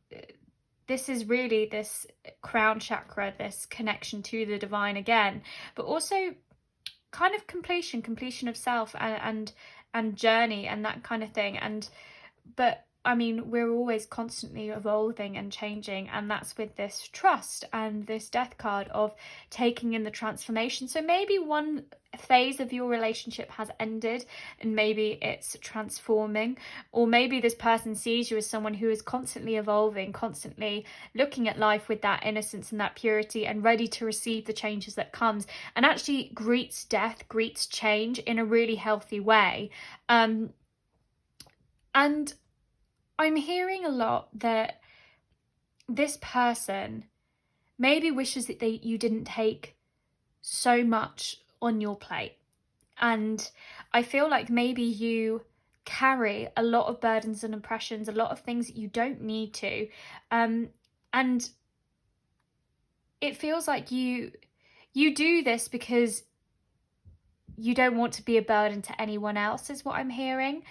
this is really this crown chakra, this connection to the divine again, but also kind of completion of self and journey and that kind of thing. But I mean, we're always constantly evolving and changing, and that's with this trust and this death card of taking in the transformation. So maybe one phase of your relationship has ended and maybe it's transforming, or maybe this person sees you as someone who is constantly evolving, constantly looking at life with that innocence and that purity and ready to receive the changes that comes, and actually greets death, greets change in a really healthy way. And I'm hearing a lot that this person maybe wishes that you didn't take so much on your plate. And I feel like maybe you carry a lot of burdens and impressions, a lot of things that you don't need to. And it feels like you do this because you don't want to be a burden to anyone else, is what I'm hearing.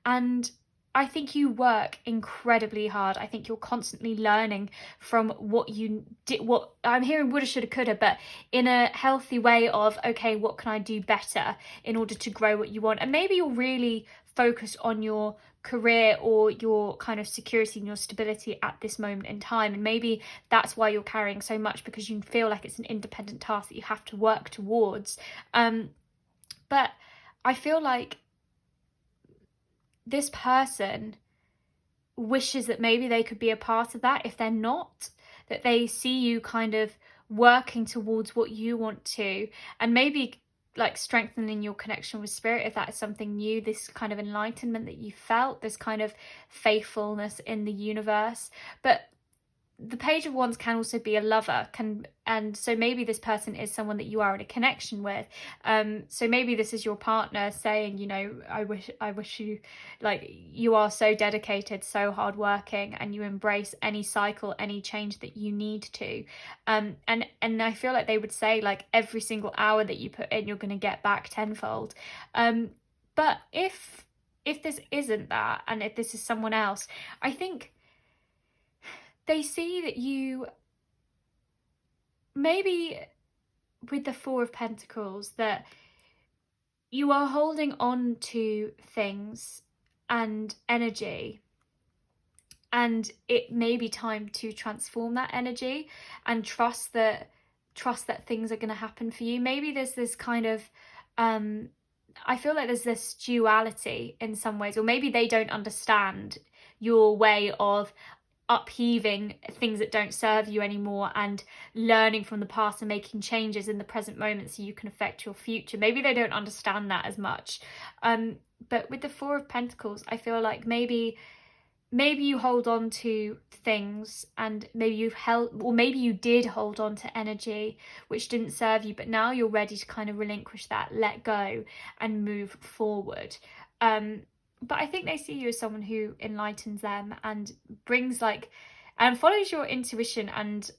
And I think you work incredibly hard. I think you're constantly learning from what you did. What I'm hearing, woulda, shoulda, coulda, but in a healthy way of, okay, what can I do better in order to grow what you want? And maybe you're really focused on your career or your kind of security and your stability at this moment in time, and maybe that's why you're carrying so much, because you feel like it's an independent task that you have to work towards. But I feel like this person wishes that maybe they could be a part of that. If they're not, that they see you kind of working towards what you want to, and maybe like strengthening your connection with spirit, if that is something new, this kind of enlightenment that you felt, this kind of faithfulness in the universe. But the Page of Wands can also be a lover, and so maybe this person is someone that you are in a connection with. So maybe this is your partner saying, you know, I wish you, like, you are so dedicated, so hardworking, and you embrace any cycle, any change that you need to. And I feel like they would say, like, every single hour that you put in, you're going to get back tenfold. But if this isn't that, and if this is someone else, I think they see that you, maybe with the Four of Pentacles, that you are holding on to things and energy, and it may be time to transform that energy and trust that things are going to happen for you. Maybe there's this kind of I feel like there's this duality in some ways, or maybe they don't understand your way of upheaving things that don't serve you anymore and learning from the past and making changes in the present moment so you can affect your future. Maybe they don't understand that as much. But with the Four of Pentacles, I feel like maybe you hold on to things, and maybe you did hold on to energy which didn't serve you, but now you're ready to kind of relinquish that, let go, and move forward. But I think they see you as someone who enlightens them and brings and follows your intuition and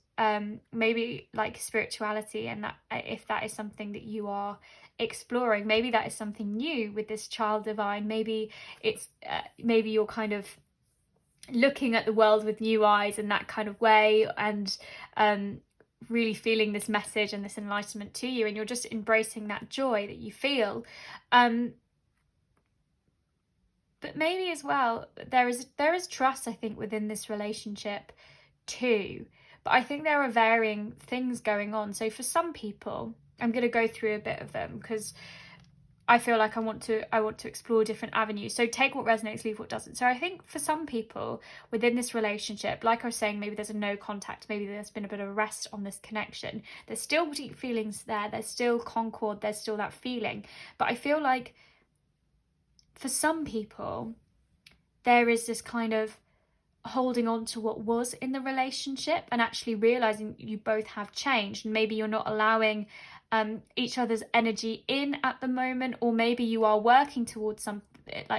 maybe like spirituality, and that if that is something that you are exploring, maybe that is something new with this child divine. Maybe it's maybe you're kind of looking at the world with new eyes in that kind of way, and really feeling this message and this enlightenment to you, and you're just embracing that joy that you feel. But maybe as well, there is trust, I think, within this relationship too. But I think there are varying things going on. So for some people, I'm going to go through a bit of them because I feel like I want to explore different avenues. So take what resonates, leave what doesn't. So I think for some people within this relationship, like I was saying, maybe there's a no contact, maybe there's been a bit of a rest on this connection. There's still deep feelings there. There's still concord. There's still that feeling. But I feel like for some people, there is this kind of holding on to what was in the relationship and actually realizing you both have changed, and maybe you're not allowing each other's energy in at the moment, or maybe you are working towards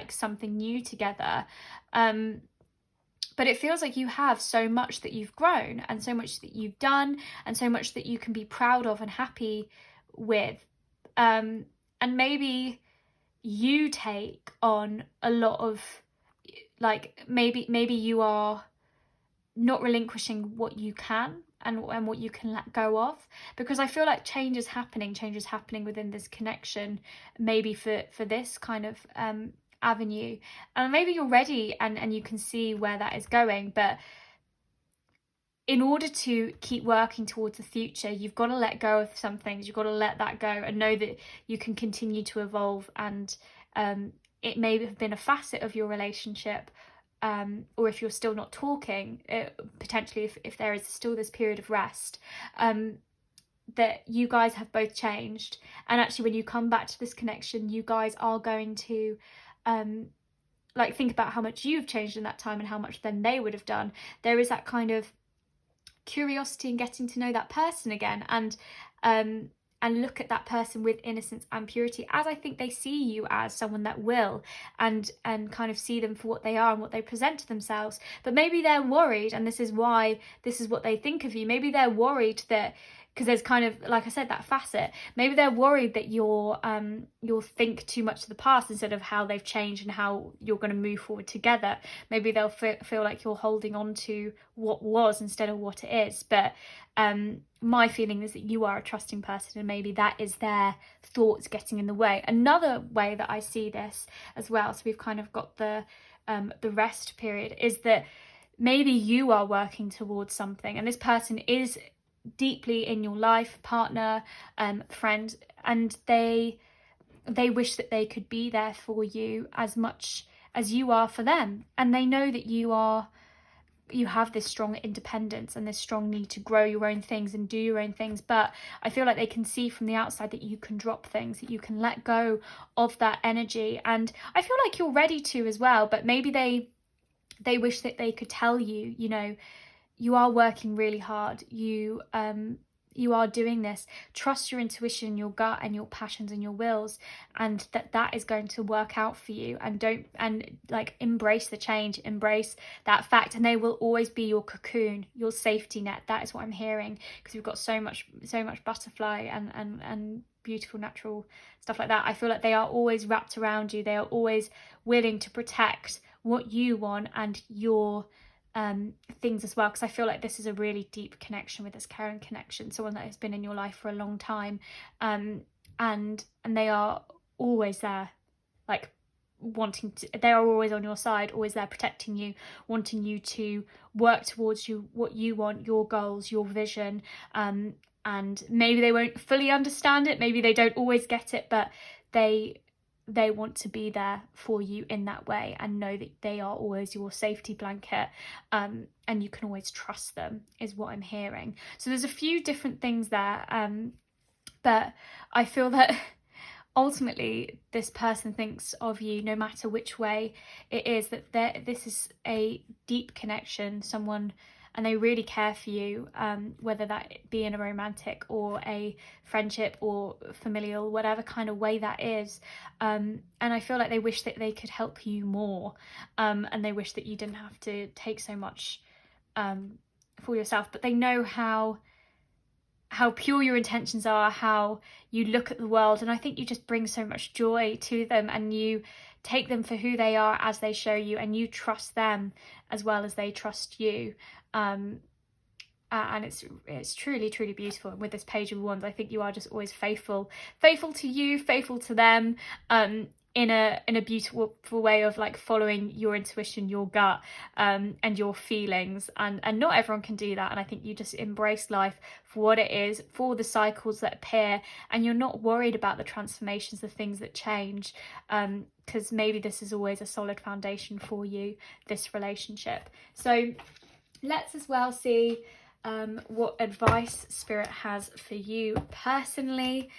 something new together. But it feels like you have so much that you've grown, and so much that you've done, and so much that you can be proud of and happy with. And maybe you take on a lot of, maybe you are not relinquishing what you can and what you can let go of, because I feel like change is happening within this connection, maybe for this kind of avenue, and maybe you're ready and you can see where that is going. But in order to keep working towards the future, you've got to let go of some things. You've got to let that go and know that you can continue to evolve. And it may have been a facet of your relationship, or if you're still not talking, potentially if there is still this period of rest, that you guys have both changed. And actually, when you come back to this connection, you guys are going to think about how much you've changed in that time and how much then they would have done. There is that kind of curiosity in getting to know that person again, and look at that person with innocence and purity, as I think they see you as someone that will, and kind of see them for what they are and what they present to themselves. But maybe they're worried, and this is what they think of you. Maybe they're worried that because there's kind of, like I said, that facet. Maybe they're worried that you'll think too much of the past instead of how they've changed and how you're going to move forward together. Maybe they'll feel like you're holding on to what was instead of what it is. But my feeling is that you are a trusting person, and maybe that is their thoughts getting in the way. Another way that I see this as well, so we've kind of got the rest period, is that maybe you are working towards something, and this person is deeply in your life, partner, friend, and they wish that they could be there for you as much as you are for them. And they know that you have this strong independence and this strong need to grow your own things and do your own things. But I feel like they can see from the outside that you can drop things, that you can let go of that energy. And I feel like you're ready to as well, but maybe they wish that they could tell you, you know, you are working really hard, you are doing this, trust your intuition, your gut and your passions and your wills, and that is going to work out for you. And like embrace the change, embrace that fact, and they will always be your cocoon, your safety net. That is what I'm hearing, because we've got so much butterfly and beautiful natural stuff like that. I feel like they are always wrapped around you. They are always willing to protect what you want and your things as well, because I feel like this is a really deep connection with this caring connection, someone that has been in your life for a long time, and they are always there, like they are always on your side, always there protecting you, wanting you to work towards what you want, your goals, your vision, and maybe they won't fully understand it, maybe they don't always get it, but they want to be there for you in that way, and know that they are always your safety blanket, and you can always trust them, is what I'm hearing. So there's a few different things there, but I feel that ultimately this person thinks of you, no matter which way it is, that this is a deep connection, someone, and they really care for you, whether that be in a romantic or a friendship or familial, whatever kind of way that is. And I feel like they wish that they could help you more, and they wish that you didn't have to take so much for yourself. But they know how pure your intentions are, how you look at the world, and I think you just bring so much joy to them, and you take them for who they are as they show you, and you trust them as well as they trust you. And it's truly beautiful. And with this Page of Wands, I think you are just always faithful to you, faithful to them, in a beautiful way of like following your intuition, your gut, and your feelings, and not everyone can do that. And I think you just embrace life for what it is, for the cycles that appear, and you're not worried about the transformations, the things that change, because maybe this is always a solid foundation for you, this relationship. So let's as well see what advice Spirit has for you personally.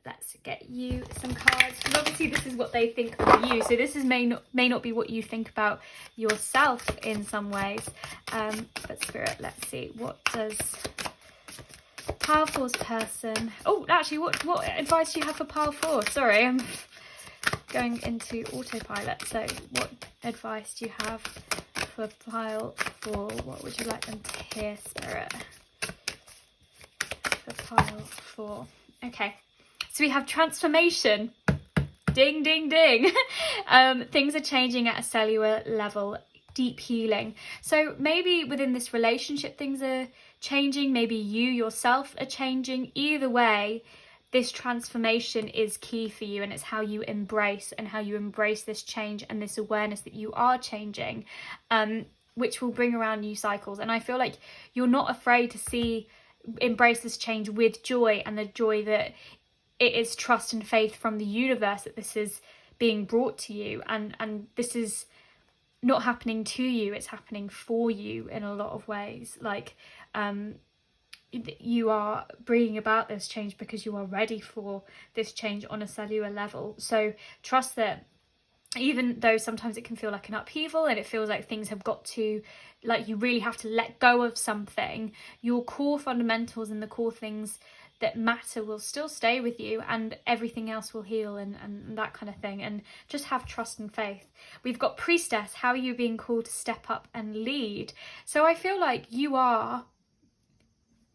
Let's get you some cards, because obviously this is what they think of you, so this is may not be what you think about yourself in some ways, but Spirit, let's see, what does Pile 4's person, oh actually what advice do you have for Pile 4? Sorry, I'm going into autopilot. So what advice do you have for Pile 4? What would you like them to hear, Spirit, for Pile 4? Okay, so we have transformation. Ding, ding, ding. Things are changing at a cellular level. Deep healing. So maybe within this relationship things are changing. Maybe you yourself are changing. Either way, this transformation is key for you, and it's how you embrace this change and this awareness that you are changing, which will bring around new cycles. And I feel like you're not afraid to embrace this change with joy, and the joy that it is trust and faith from the universe that this is being brought to you, and this is not happening to you, it's happening for you in a lot of ways. Like you are bringing about this change because you are ready for this change on a cellular level. So trust that even though sometimes it can feel like an upheaval and it feels like things have got to, like you really have to let go of something, your core fundamentals and the core things that matter will still stay with you, and everything else will heal and that kind of thing. And just have trust and faith. We've got Priestess. How are you being called to step up and lead? So I feel like you are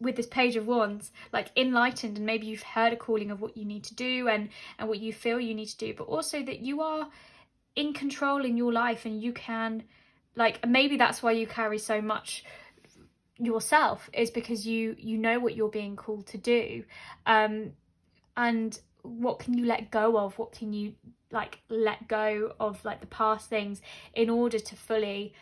with this Page of Wands, like enlightened, and maybe you've heard a calling of what you need to do and what you feel you need to do, but also that you are in control in your life, and you can, like, maybe that's why you carry so much yourself, is because you know what you're being called to do, and what can you let go of, what can you like let go of, like the past things, in order to fully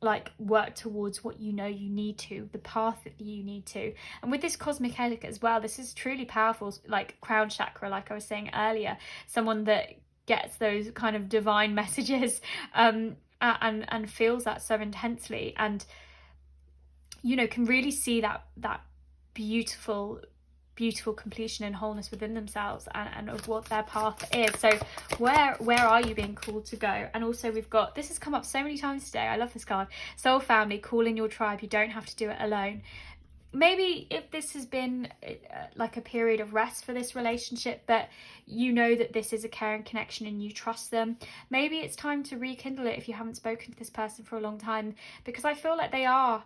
like work towards what you know you need to, the path that you need to. And with this cosmic headache as well, this is truly powerful, like crown chakra, like I was saying earlier, someone that gets those kind of divine messages and feels that so intensely, and you know, can really see that beautiful completion and wholeness within themselves, and of what their path is. So where are you being called to go? And also we've got, this has come up so many times today, I love this card, soul family, call in your tribe. You don't have to do it alone. Maybe if this has been like a period of rest for this relationship, but you know that this is a caring connection and you trust them, maybe it's time to rekindle it if you haven't spoken to this person for a long time, because I feel like they are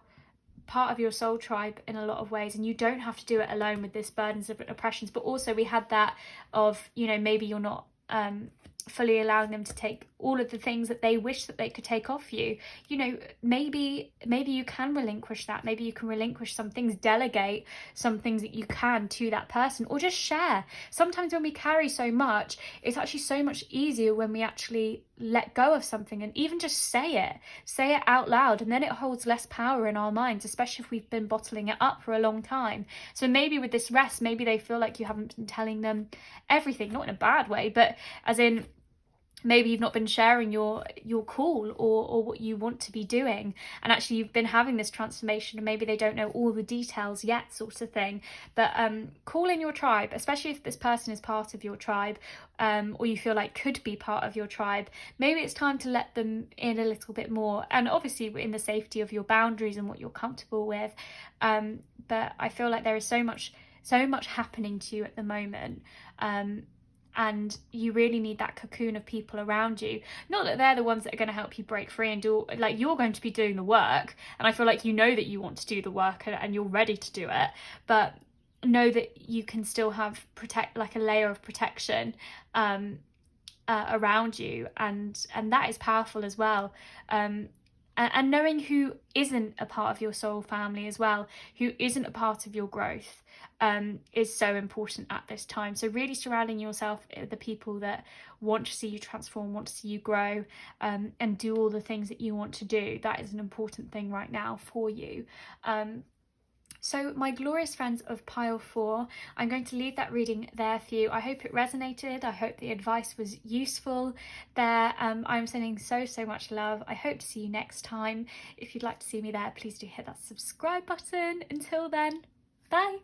part of your soul tribe in a lot of ways, and you don't have to do it alone with this burdens of oppressions. But also we had that of, you know, maybe you're not fully allowing them to take all of the things that they wish that they could take off you. You know, maybe you can relinquish that. Maybe you can relinquish some things, delegate some things that you can to that person, or just share. Sometimes when we carry so much, it's actually so much easier when we actually let go of something and even just say it out loud, and then it holds less power in our minds, especially if we've been bottling it up for a long time. So maybe with this rest, maybe they feel like you haven't been telling them everything, not in a bad way, but as in maybe you've not been sharing your call or what you want to be doing, and actually you've been having this transformation and maybe they don't know all the details yet, sort of thing. But call in your tribe, especially if this person is part of your tribe, or you feel like could be part of your tribe. Maybe it's time to let them in a little bit more, and obviously in the safety of your boundaries and what you're comfortable with. But I feel like there is so much happening to you at the moment, and you really need that cocoon of people around you. Not that they're the ones that are going to help you break free and do, like, you're going to be doing the work, and I feel like you know that you want to do the work and you're ready to do it, but know that you can still have like a layer of protection around you, and that is powerful as well. And knowing who isn't a part of your soul family as well, who isn't a part of your growth, is so important at this time. So really surrounding yourself with the people that want to see you transform, want to see you grow, and do all the things that you want to do. That is an important thing right now for you. So my glorious friends of pile 4, I'm going to leave that reading there for you. I hope it resonated. I hope the advice was useful there. I'm sending so much love. I hope to see you next time. If you'd like to see me there, please do hit that subscribe button. Until then, bye.